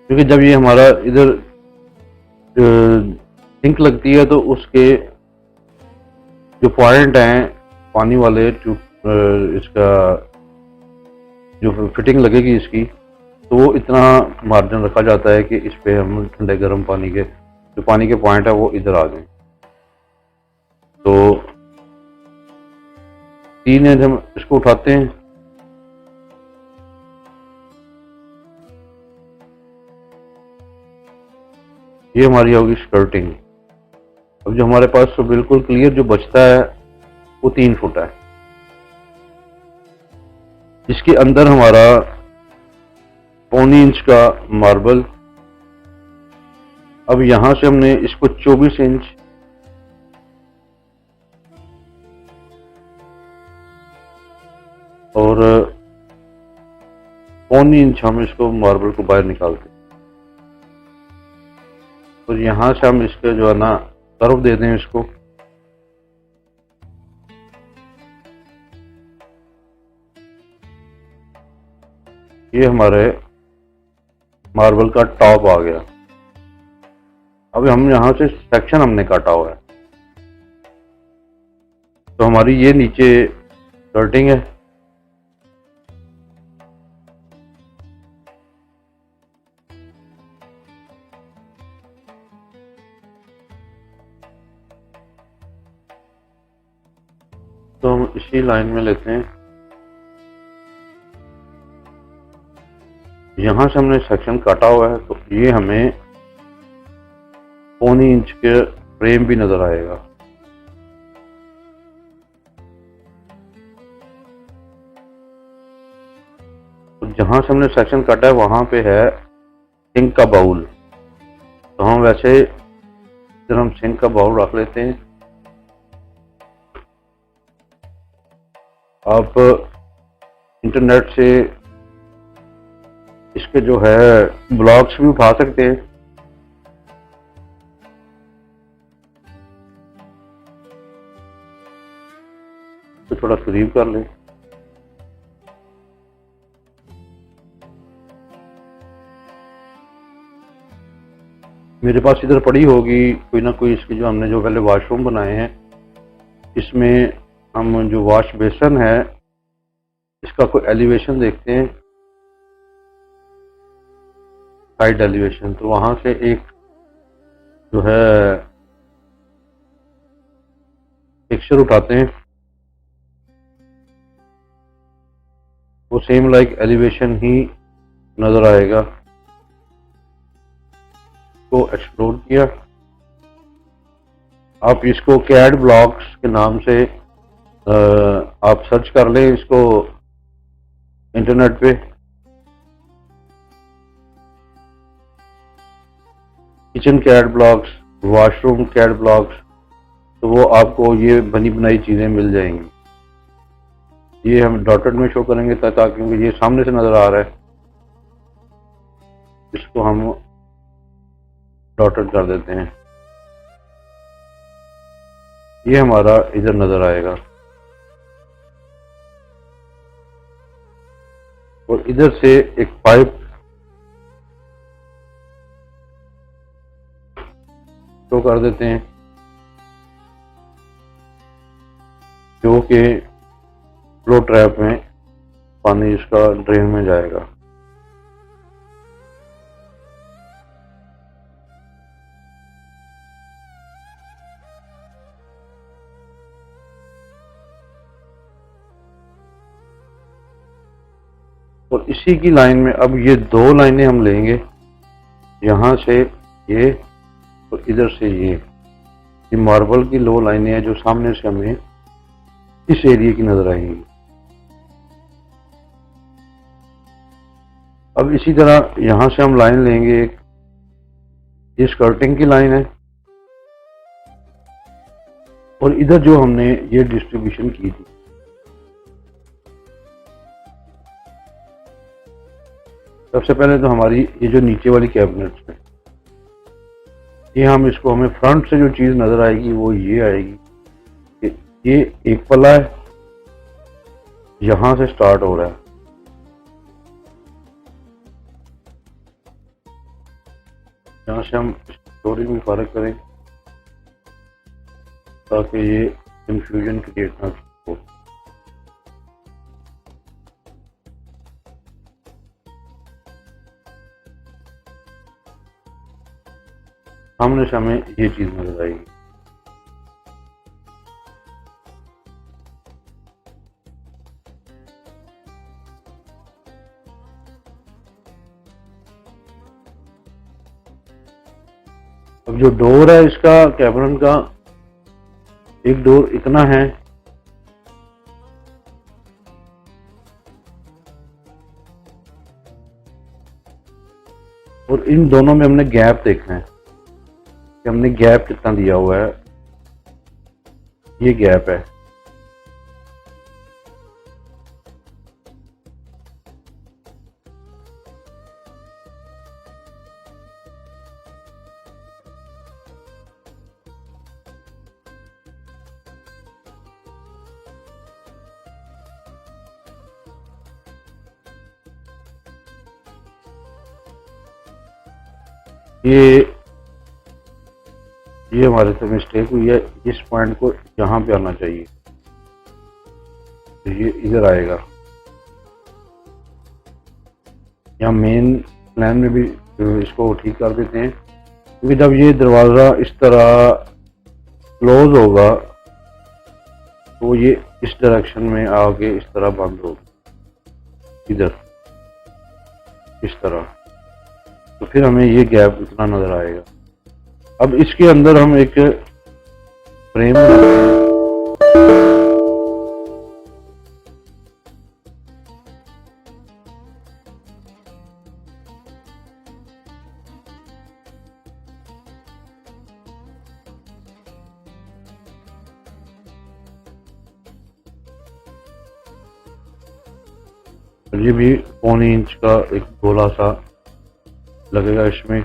क्योंकि जब ये हमारा इधर सिंक लगती है तो उसके जो पॉइंट हैं पानी वाले, इसका जो फिटिंग लगेगी इसकी, तो वो इतना मार्जिन रखा जाता है कि इस पे हम ठंडे गर्म पानी के जो पानी के पॉइंट है वो इधर आ जाए। तो 3 इंच हम इसको उठाते हैं, ये हमारी होगी स्कर्टिंग। अब जो हमारे पास तो बिल्कुल क्लियर जो बचता है वो 3 फुट है, इसके अंदर हमारा 1.25 इंच का मार्बल। अब यहां से हमने इसको 24 इंच और 1.25 इंच हम इसको मार्बल को बाहर निकालते हैं और यहां से हम इसके जो है ना कर्व दे दें इसको। ये हमारे मार्बल का टॉप आ गया। अब हम यहां से सेक्शन हमने काटा हुआ है, तो हमारी ये नीचे स्कर्टिंग है। तो हम इसी लाइन में लेते हैं, यहां से हमने सेक्शन काटा हुआ है, तो ये हमें 1.25 इंच के फ्रेम भी नजर आएगा। तो जहां से हमने सेक्शन काटा है वहां पे है सिंक का बाउल, तो हम वैसे इधर हम सिंक का बाउल रख लेते हैं। आप इंटरनेट से इसके जो है ब्लॉग्स भी उठा सकते हैं। तो थोड़ा करीब कर लें। मेरे पास इधर पड़ी होगी कोई ना कोई इसकी, जो हमने जो पहले वॉशरूम बनाए हैं, इसमें हम जो वॉश बेसन है इसका कोई एलिवेशन देखते हैं, साइड एलिवेशन। तो वहां से एक जो है पिक्चर उठाते हैं, वो सेम लाइक एलिवेशन ही नजर आएगा। को एक्सप्लोर किया, आप इसको कैड ब्लॉक्स के नाम से आप सर्च कर लें इसको इंटरनेट पे। Kitchen CAD blocks, washroom CAD blocks, तो वो आपको ये बनी बनाई चीजें मिल जाएंगी। ये हम डॉटेड में शो करेंगे ताकि ये सामने से नजर आ रहा है, इसको हम डॉटेड कर देते हैं। ये हमारा इधर नजर आएगा और इधर से एक पाइप शो कर देते हैं जो कि फ्लो ट्रैप में पानी इसका ड्रेन में जाएगा। और इसी की लाइन में अब ये 2 लाइनें हम लेंगे, यहां से ये और इधर से ये मार्बल की 2 लाइनें हैं जो सामने से हमें इस एरिया की नजर आएंगी। अब इसी तरह यहां से हम लाइन लेंगे, एक ये स्कर्टिंग की लाइन है और इधर जो हमने ये डिस्ट्रीब्यूशन की थी, सबसे पहले तो हमारी ये जो नीचे वाली कैबिनेट्स में, ये हम इसको हमें फ्रंट से जो चीज नजर आएगी वो ये आएगी कि ये एक पल्ला है, यहां से स्टार्ट हो रहा है, यहां से हम स्टोरी में फर्क करें ताकि ये कंफ्यूजन क्रिएट ना हो। सामने से हमें ये चीज नजर आएगी। अब जो डोर है इसका कैमरन का, एक डोर इतना है, और इन दोनों में हमने गैप देखना है कि हमने गैप कितना दिया हुआ है। ये गैप है, ये हमारे से मिस्टेक हुई है। इस पॉइंट को यहाँ पे आना चाहिए, तो ये इधर आएगा। यहाँ मेन प्लान में भी इसको ठीक कर देते हैं, क्योंकि जब ये दरवाज़ा इस तरह क्लोज होगा तो ये इस डायरेक्शन में आके इस तरह बंद होगा, इधर इस तरह। तो फिर हमें ये गैप इतना नजर आएगा। अब इसके अंदर हम एक फ्रेम बनाते हैं। ये भी 1.25 इंच का एक गोला सा लगेगा इसमें।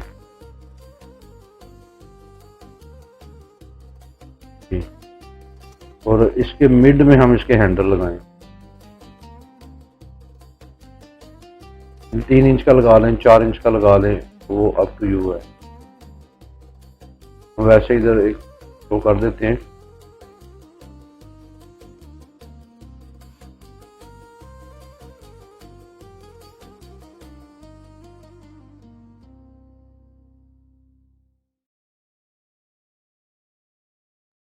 और इसके मिड में हम इसके हैंडल लगाएं। 3 इंच का लगा लें, 4 इंच का लगा लें, वो अप टू यू है। वैसे इधर एक वो कर देते हैं।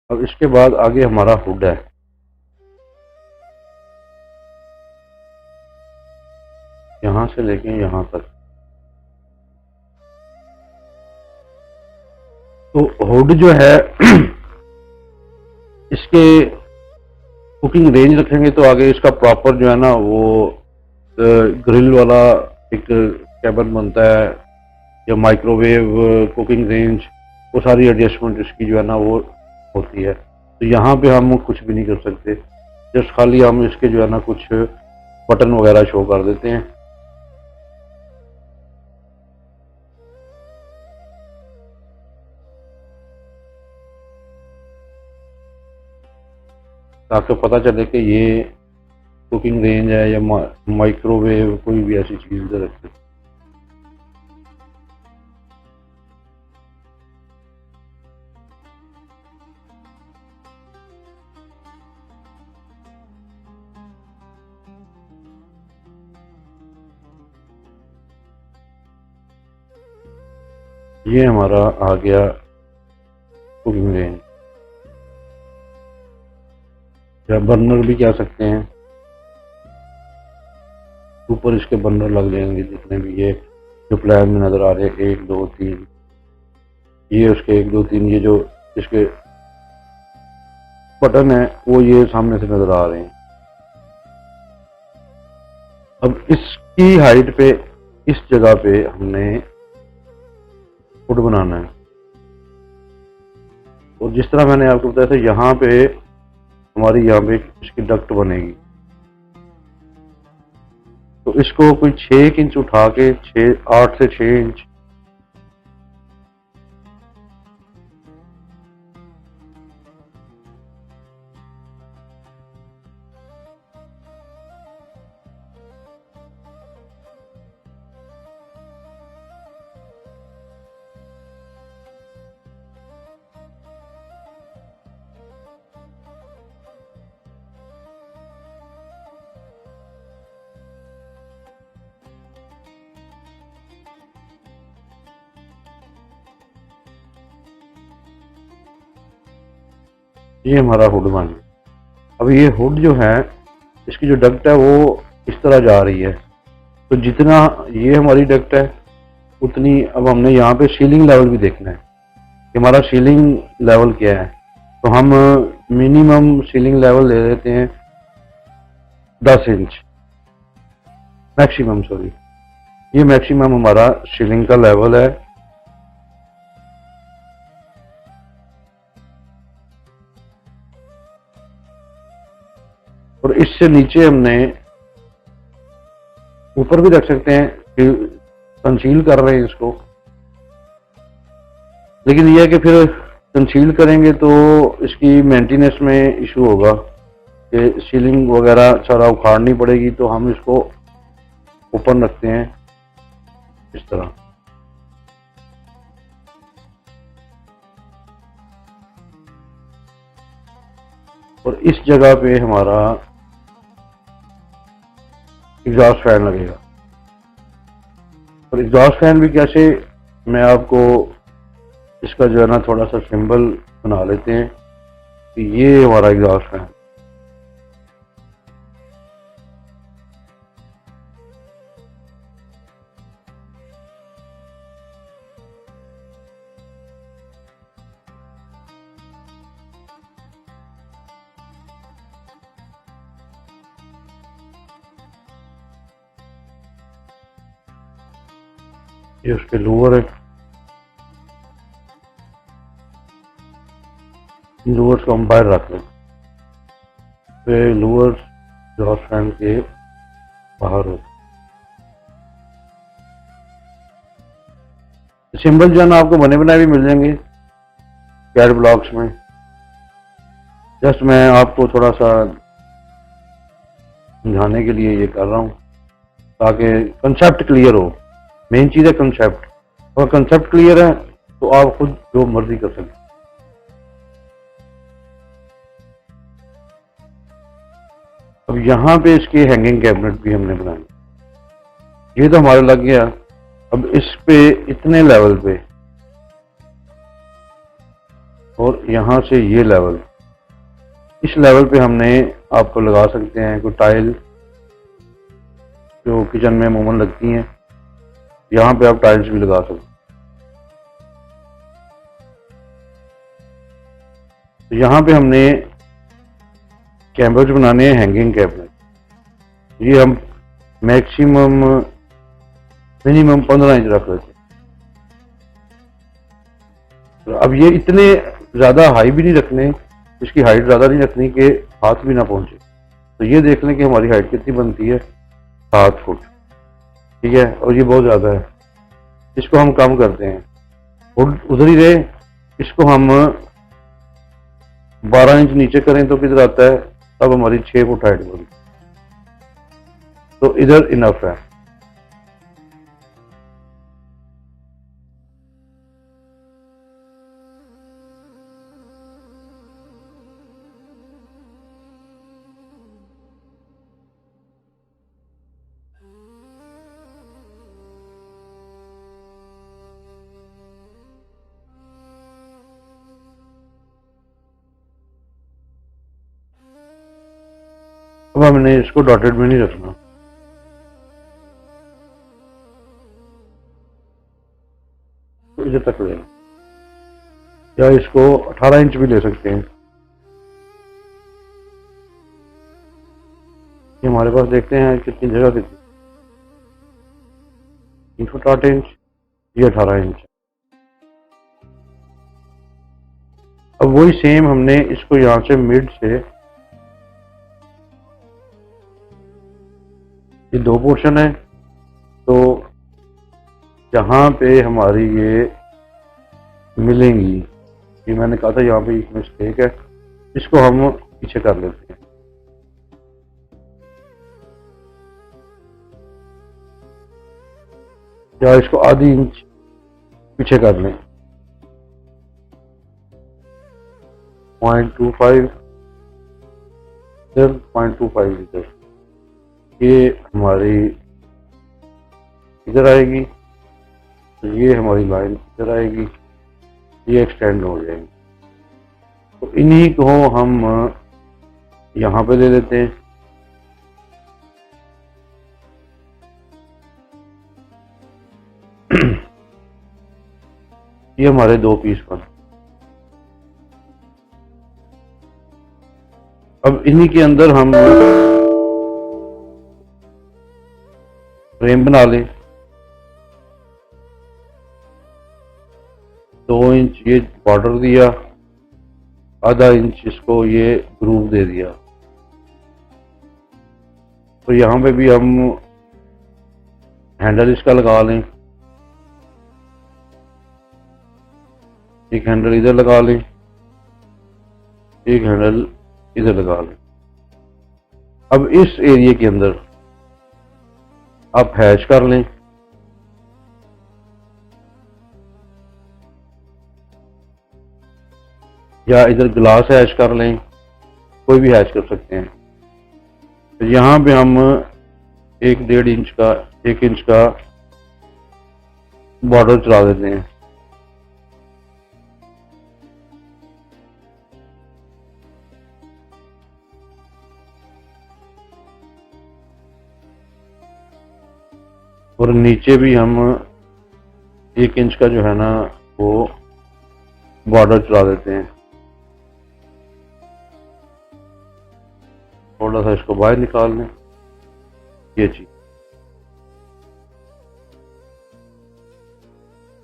अब इसके बाद आगे हमारा हुड है। यहां से लेके यहां तक। तो हुड जो है इसके कुकिंग रेंज रखेंगे तो आगे इसका प्रॉपर जो है ना वो ग्रिल वाला एक कैबिन बनता है, या माइक्रोवेव कुकिंग रेंज, वो सारी एडजस्टमेंट इसकी जो है ना वो होती है। तो यहाँ पे हम कुछ भी नहीं कर सकते, जस्ट खाली हम इसके जो है ना कुछ बटन वगैरह शो कर देते हैं। ताकि पता चले कि ये कुकिंग रेंज है या माइक्रोवेव, कोई भी ऐसी चीज इधर रखते। ये हमारा आ गया कुकिंग रेंज, या बर्नर भी कह सकते हैं। ऊपर इसके बर्नर लग जाएंगे जितने भी ये जो प्लान में नजर आ रहे हैं, 1 2 3, ये उसके 1 2 3, ये जो इसके बटन है वो ये सामने से नजर आ रहे हैं। अब इसकी हाइट पे इस जगह पे हमने हुड बनाना है। और जिस तरह मैंने आपको बताया था, यहाँ पे हमारी यहाँ पे इसकी डक्ट बनेगी। तो इसको कोई 6 इंच उठा के 8 से 6 इंच ये हमारा हुड बन गया। अब ये हुड जो है, इसकी जो डक्ट है वो इस तरह जा रही है। तो जितना ये हमारी डक्ट है उतनी अब हमने यहाँ पे सीलिंग लेवल भी देखना है। हमारा सीलिंग लेवल क्या है। तो हम मिनिमम सीलिंग लेवल ले लेते हैं 10 इंच, मैक्सिमम सॉरी, ये मैक्सिमम हमारा सीलिंग का लेवल है। और इससे नीचे हमने ऊपर भी रख सकते हैं कि कंसील कर रहे हैं इसको, लेकिन यह है कि फिर कंसील करेंगे तो इसकी मेंटेनेंस में इशू होगा कि सीलिंग वगैरह सारा उखाड़नी पड़ेगी। तो हम इसको ऊपर रखते हैं इस तरह। और इस जगह पे हमारा एग्जॉस्ट फैन लगेगा। और एग्जॉस्ट फैन भी कैसे, मैं आपको इसका जो है ना थोड़ा सा सिंबल बना लेते हैं कि ये हमारा एग्जॉस्ट फैन। ये उसके लोअर है, लोअर्स को हम बाहर रख लें, तो लोअर्स एग्जॉस्ट फैन के बाहर हो। सिंबल जो है ना आपको बने बनाए भी मिल जाएंगे कैड ब्लॉक्स में। जस्ट मैं आपको थोड़ा सा समझाने के लिए ये कर रहा हूँ ताकि कंसेप्ट क्लियर हो। मेन चीज़ है कंसेप्ट, और कंसेप्ट क्लियर है तो आप खुद जो मर्जी कर सकते। अब यहाँ पे इसके हैंगिंग कैबिनेट भी हमने बनाए, ये तो हमारा लग गया। अब इस पे इतने लेवल पे और यहाँ से ये लेवल, इस लेवल पे हमने आपको लगा सकते हैं कोई टाइल जो किचन में अमूमन लगती हैं, यहाँ पे आप टाइल्स भी लगा सकते हैं। तो यहाँ पे हमने कैमरेज बनाने हैं हैंगिंग कैबिनेट, ये हम मैक्सिमम मिनिमम 15 इंच रख लेते हैं। तो अब ये इतने ज़्यादा हाई भी नहीं रखने, इसकी हाइट ज़्यादा नहीं रखनी कि हाथ भी ना पहुंचे। तो ये देख लें कि हमारी हाइट कितनी बनती है, 7 फुट, ठीक है। और ये बहुत ज़्यादा है, इसको हम कम करते हैं और उधर ही रहे। इसको हम 12 इंच नीचे करें तो किधर आता है, तब हमारी 6 फुट हाइट बनती है। तो इधर इनफ है। अब हमने इसको डॉटेड में नहीं रखना, तो इधर तक लेना, या इसको 18 इंच भी ले सकते हैं। ये हमारे पास देखते हैं कितनी जगह कितनी, 360 इंच, ये 18 इंच। अब वही सेम हमने इसको यहाँ से मिड से, ये 2 पोर्शन है, तो जहाँ पे हमारी ये मिलेंगी, ये मैंने कहा था यहाँ पे एक मिस्टेक है, इसको हम पीछे कर लेते हैं। या इसको आधी इंच पीछे कर लें, 0.25 इधर, 0.25 इधर, ये हमारी इधर आएगी, तो ये हमारी लाइन इधर आएगी, ये एक्सटेंड हो जाएगी। तो इन्हीं को हम यहाँ पे ले लेते हैं। ये हमारे 2 पीस बन, अब इन्हीं के अंदर हम फ्रेम बना लें। 2 इंच ये बॉर्डर दिया, आधा इंच इसको ये ग्रूव दे दिया। तो यहाँ पे भी हम हैंडल इसका लगा लें, एक हैंडल इधर लगा लें, एक हैंडल इधर लगा लें। अब इस एरिया के अंदर आप हैच कर लें। या इधर ग्लास हैच कर लें, कोई भी हैच कर सकते हैं। तो यहाँ पे हम 1.5 इंच का 1 इंच का बॉर्डर चला देते हैं। और नीचे भी हम 1 इंच का जो है ना वो बॉर्डर चला देते हैं। थोड़ा सा इसको बाहर निकाल लें, ये चीज।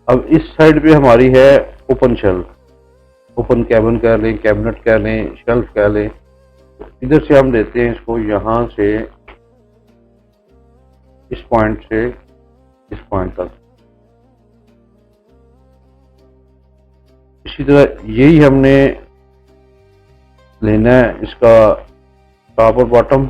अब इस साइड पे हमारी है ओपन शेल्फ, ओपन कैबिन कह लें, कैबिनेट कह लें, शेल्फ कह लें। इधर से हम देते हैं इसको, यहां से इस पॉइंट से इस पॉइंट तक। इसी तरह यही हमने लेना है, इसका टॉप और बॉटम।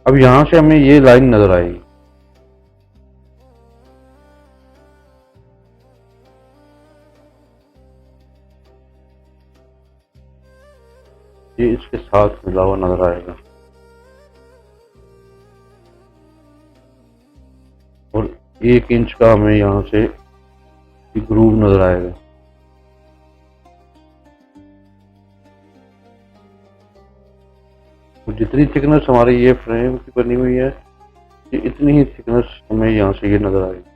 अब यहां से हमें ये लाइन नजर आएगी। ये इसके साथ मिला हुआ नजर आएगा और 1 इंच का हमें यहाँ से ग्रूव नजर आएगा। तो जितनी थिकनेस हमारी ये फ्रेम की बनी हुई है, ये इतनी ही थिकनेस हमें यहाँ से ये नजर आएगी।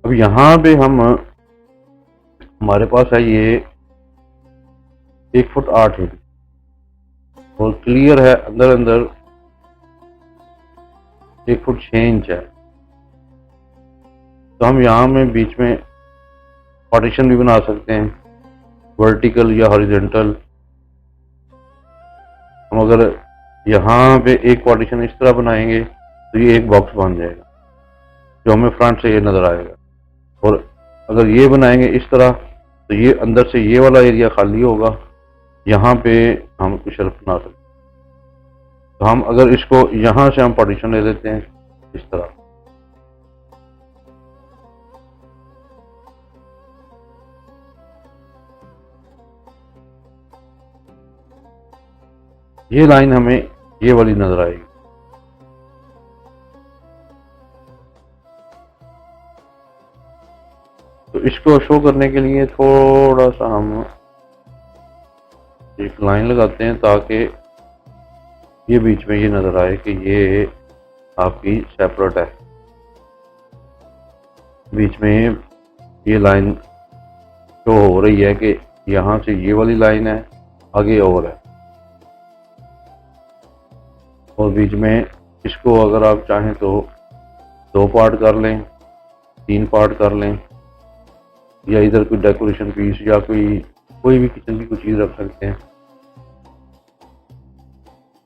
अब यहाँ पे हमारे पास है ये 1 फुट 8 इंच और क्लियर है, अंदर अंदर 1 फुट 6 इंच है। तो हम यहाँ में बीच में पार्टीशन भी बना सकते हैं, वर्टिकल या हॉरिजॉन्टल। हम अगर यहाँ पे एक पार्टीशन इस तरह बनाएंगे तो ये एक बॉक्स बन जाएगा जो हमें फ्रंट से ये नजर आएगा। और अगर ये बनाएंगे इस तरह तो ये अंदर से ये वाला एरिया खाली होगा, यहाँ पे हम कुछ शेल्फ बना सकते हैं। तो हम अगर इसको यहाँ से हम पार्टीशन ले लेते हैं इस तरह, ये लाइन हमें ये वाली नजर आएगी। तो इसको शो करने के लिए थोड़ा सा हम एक लाइन लगाते हैं ताकि ये बीच में ये नजर आए कि ये आपकी सेपरेट है। बीच में ये लाइन शो हो रही है कि यहाँ से ये वाली लाइन है, आगे और है। और बीच में इसको अगर आप चाहें तो 2 पार्ट कर लें, 3 पार्ट कर लें, या इधर कोई डेकोरेशन पीस या कोई भी किचन की कोई चीज रख सकते हैं।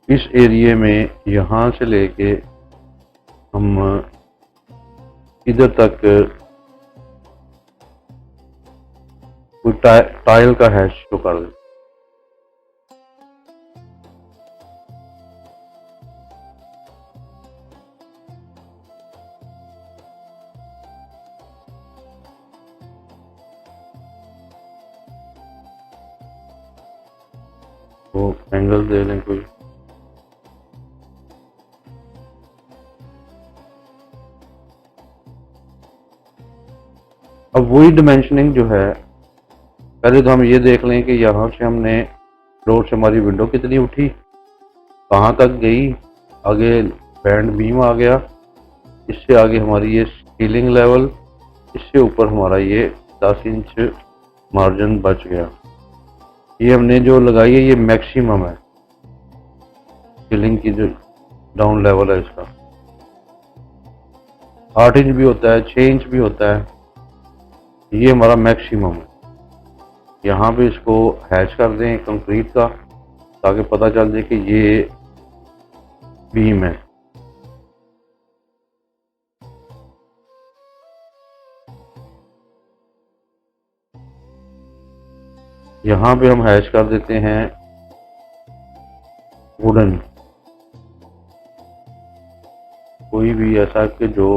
इस एरिया में यहाँ से लेके हम इधर तक कोई टाइल का हैश शो कर दें। तो एंगल दे लें कोई, अब वही डिमेंशनिंग जो है, पहले तो हम ये देख लें कि यहाँ से हमने फ्लोर से हमारी विंडो कितनी उठी, कहाँ तक गई, आगे बैंड बीम आ गया, इससे आगे हमारी ये सीलिंग लेवल, इससे ऊपर हमारा ये 10 इंच मार्जिन बच गया। ये हमने जो लगाई है ये मैक्सिमम है, सीलिंग की जो डाउन लेवल है इसका 8 इंच भी होता है, 6 इंच भी होता है, ये हमारा मैक्सिमम है। यहाँ पे इसको हैच कर दें कंक्रीट का, ताकि पता चल जाए कि ये बीम है। यहाँ पे हम हैच कर देते हैं वुडन, कोई भी ऐसा कि जो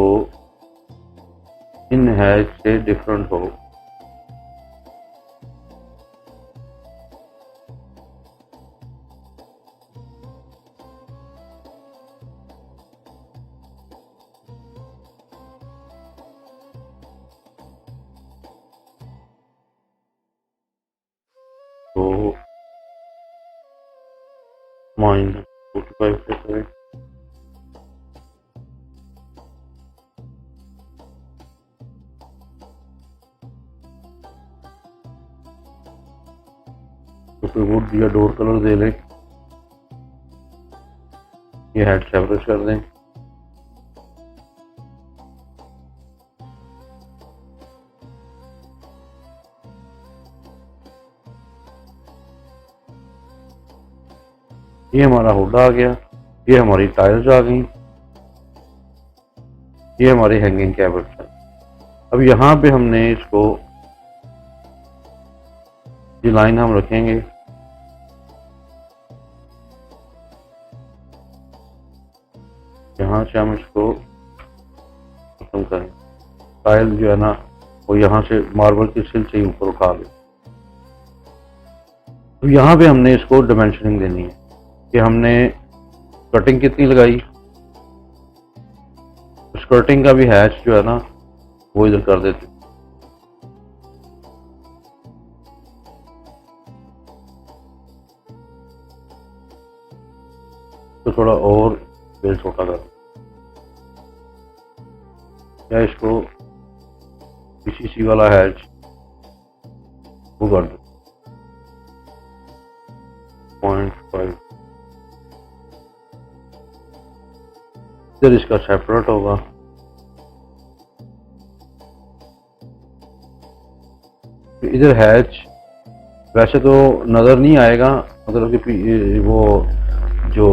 इन हैच से डिफरेंट हो। तो -45 पे करें, तो कोई वुड या डोर कलर दे लें, ये हेड सेपरेट कर दें। ये हमारा हुड आ गया, ये हमारी टाइल्स आ गई, ये हमारी हैंगिंग कैबिनेट है। अब यहाँ पे हमने इसको, ये लाइन हम रखेंगे, यहाँ से हम इसको खत्म करें। टाइल जो है ना वो यहाँ से मार्बल की सिल से ऊपर उठा लें। तो यहाँ पे हमने इसको डिमेंशनिंग देनी है कि हमने कटिंग कितनी लगाई, स्कर्टिंग का भी हैच जो है ना वो इधर कर देते। तो थोड़ा और बेल छोटा कर, या इसको पीसीसी वाला हैच वो कर दो 0.5, इधर इसका सेपरेट होगा। इधर हैच वैसे तो नज़र नहीं आएगा, मतलब कि वो जो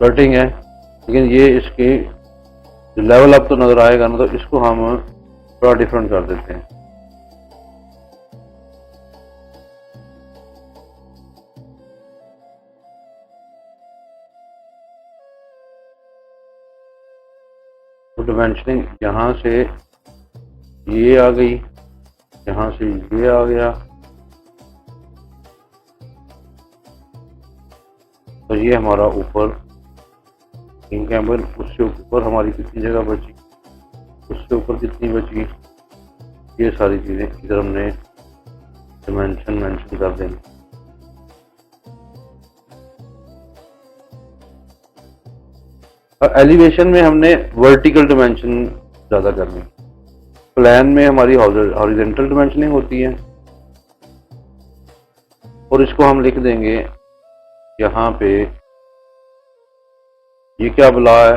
कटिंग है, लेकिन ये इसके लेवल अप तो नज़र आएगा ना, तो इसको हम थोड़ा डिफरेंट कर देते हैं। तो डिमेंशनिंग यहाँ से ये आ गई, यहाँ से ये आ गया, तो ये हमारा ऊपर कैबिन, उससे ऊपर हमारी कितनी जगह बची, उससे ऊपर कितनी बची, ये सारी चीज़ें इधर हमने डिमेंशन मेंशन कर देंगे। एलिवेशन में हमने वर्टिकल डिमेंशन ज़्यादा करनी, प्लान में हमारी हॉरिजॉन्टल डिमेंशनिंग होती है, और इसको हम लिख देंगे यहाँ पे, ये क्या बुला है,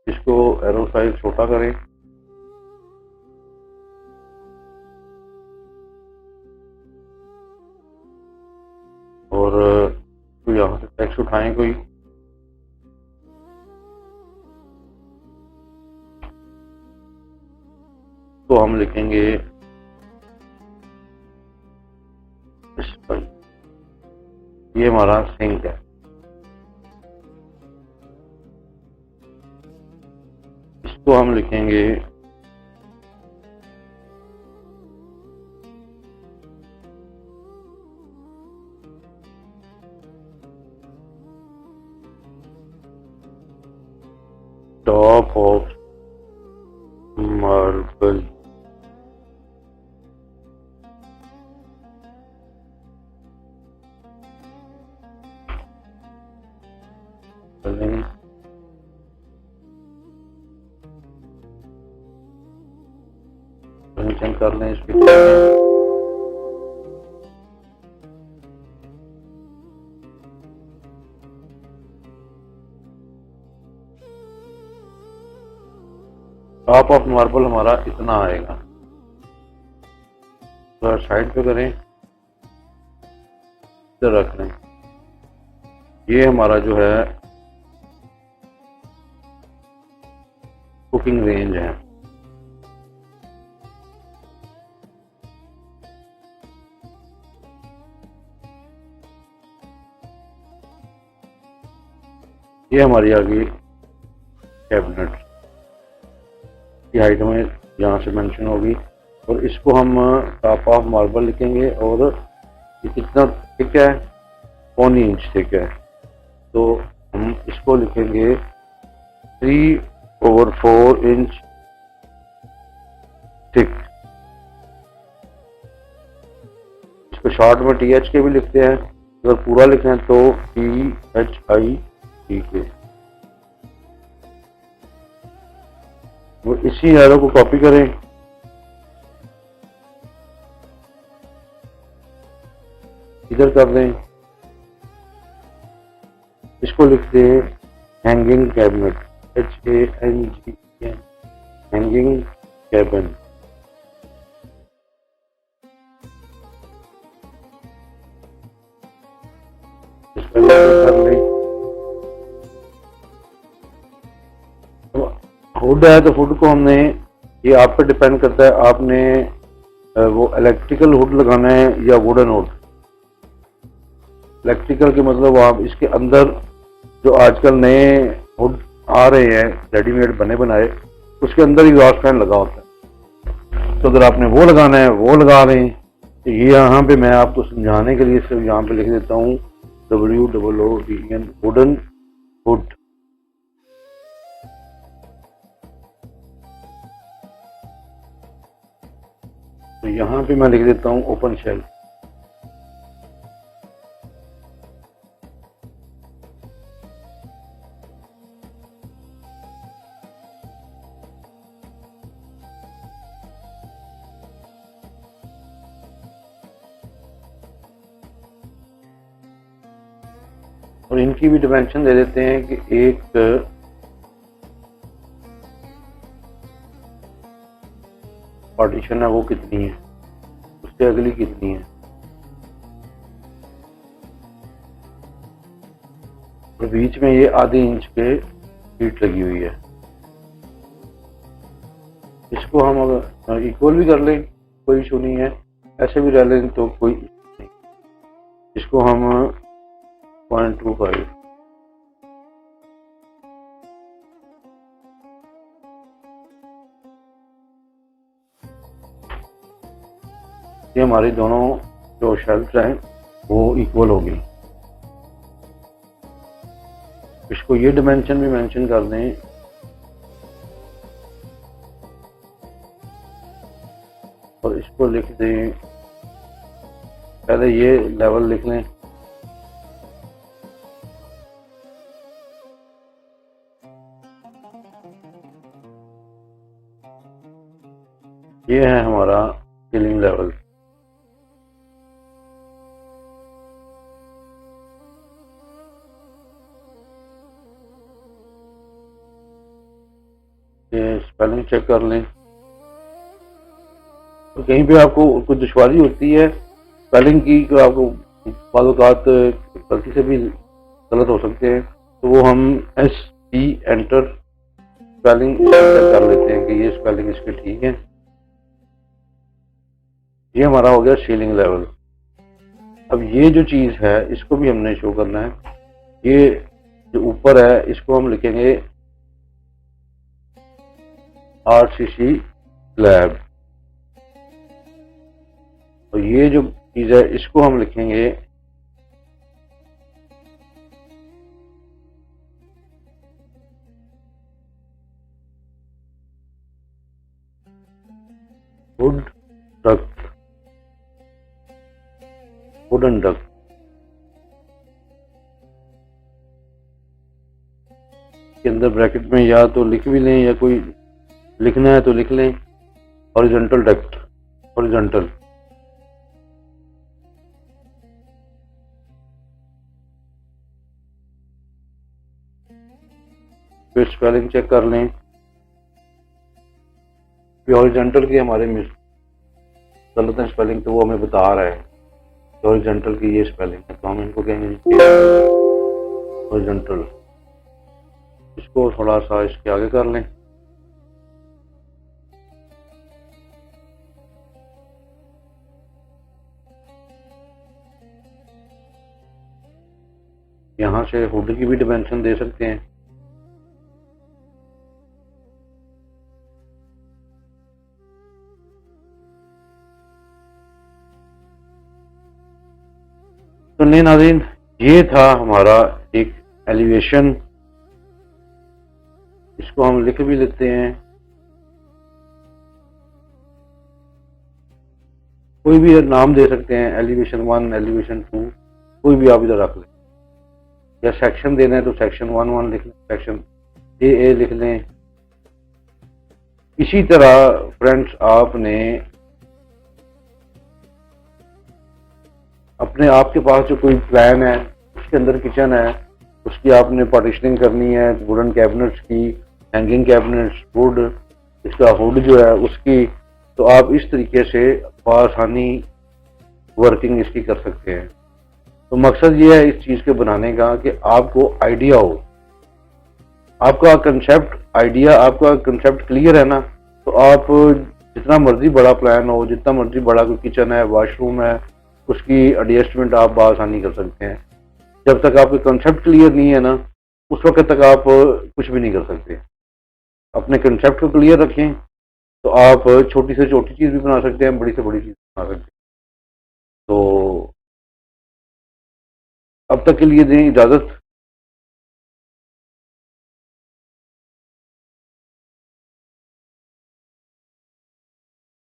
इसको एरो साइज छोटा करें, और तो यहाँ से टेक्स्ट उठाएं कोई, तो हम लिखेंगे ये हमारा सिंक है, इसको हम लिखेंगे टॉप ऑफ मार्बल चेक कर लें इसके। टॉप ऑफ मार्बल हमारा इतना आएगा। तो साइड पे करें, इधर रख लें। ये हमारा जो है कुकिंग रेंज है। ये हमारी आ गई कैबिनेट की हाइट में यहाँ से मेंशन होगी, और इसको हम टॉप ऑफ मार्बल लिखेंगे। और ये कितना थिक है, 1 इंच थिक है, तो हम इसको लिखेंगे 3/4 इंच थिक। इसको शॉर्ट में TH के भी लिखते हैं, अगर पूरा लिखें तो THIK। वो इसी एरो को कॉपी करें, इधर कर दें, इसको लिखते हैं hanging cabinet, HANGN, hanging cabin. इसको कर लें। हुड है तो हुड को हमने, ये आप पे डिपेंड करता है, आपने वो इलेक्ट्रिकल हुड लगाना है या वुडन हुड। इलेक्ट्रिकल के मतलब आप इसके अंदर जो आजकल नए हुड आ रहे हैं रेडीमेड बने बनाए, उसके अंदर एग्जॉस्ट फैन लगा होता है। तो अगर आपने वो लगाना है वो लगा लें। तो ये यहाँ पे मैं आपको समझाने के लिए सिर्फ यहाँ पे लिख देता हूँ WOODN, वुडन हुड। तो यहाँ पे मैं लिख देता हूँ ओपन शेल। और इनकी भी डिमेंशन दे देते हैं कि एक पार्टीशन है वो कितनी है, उससे अगली कितनी है, और बीच में ये आधे इंच के शीट लगी हुई है। इसको हम अगर इक्वल भी कर लें कोई इशू नहीं है, ऐसे भी रह लें तो कोई इशू नहीं। इसको हम 0.25, ये हमारी दोनों जो शेल्फ हैं वो इक्वल होगी। इसको ये डिमेंशन भी मेंशन कर दें, और इसको लिख दें, पहले ये लेवल लिख लें, ये है हमारा सीलिंग लेवल। ये स्पेलिंग चेक कर लें। तो कहीं पे आपको कुछ दुश्वारी होती है स्पेलिंग की, तो आपको बात गलती से भी गलत हो सकते हैं, तो वो हम SE एंटर स्पेलिंग चेक कर लेते हैं कि ये स्पेलिंग इसके ठीक है। ये हमारा हो गया सीलिंग लेवल। अब ये जो चीज़ है इसको भी हमने शो करना है। ये जो ऊपर है इसको हम लिखेंगे RCC स्लैब, और ये जो चीज़ है इसको हम लिखेंगे वुड डक्ट, वुडन डक्ट। के अंदर ब्रैकेट में या तो लिख भी लें या कोई लिखना है तो लिख लें हॉरिजॉन्टल डक्ट, हॉरिजॉन्टल। फिर स्पेलिंग चेक कर लें। हॉरिजॉन्टल की हमारे में गलत है स्पेलिंग, तो वो हमें बता रहा है हॉरिजॉन्टल की ये स्पेलिंग है, तो हम इनको कहेंगे हॉरिजॉन्टल। इसको थोड़ा सा इसके आगे कर लें। यहाँ से हुड की भी डिमेंशन दे सकते हैं। तो नाज़रीन, ये था हमारा एक एलिवेशन। इसको हम लिख भी लेते हैं, कोई भी नाम दे सकते हैं, एलिवेशन 1, एलिवेशन 2, कोई भी आप इधर रख लें। या सेक्शन देना है तो सेक्शन 1 लिख लें, सेक्शन ए लिख लें। इसी तरह फ्रेंड्स आपने अपने आपके पास जो कोई प्लान है, उसके अंदर किचन है, उसकी आपने पार्टीशनिंग करनी है, वुडन कैबिनेट्स की, हैंगिंग कैबिनेट्स, वुड, इसका हुड जो है उसकी, तो आप इस तरीके से आसानी वर्किंग इसकी कर सकते हैं। तो मकसद ये है इस चीज़ के बनाने का कि आपको आइडिया हो, आपका कंसेप्ट क्लियर है ना, तो आप जितना मर्जी बड़ा प्लान हो, जितना मर्जी बड़ा कोई किचन है, वॉशरूम है, उसकी एडजस्टमेंट आप आसानी कर सकते हैं। जब तक आपका कंसेप्ट क्लियर नहीं है ना, उस वक्त तक आप कुछ भी नहीं कर सकते। अपने कंसेप्ट को क्लियर रखें तो आप छोटी से छोटी चीज़ भी बना सकते हैं, बड़ी से बड़ी चीज़ बना सकते हैं। तो अब तक के लिए दें इजाज़त।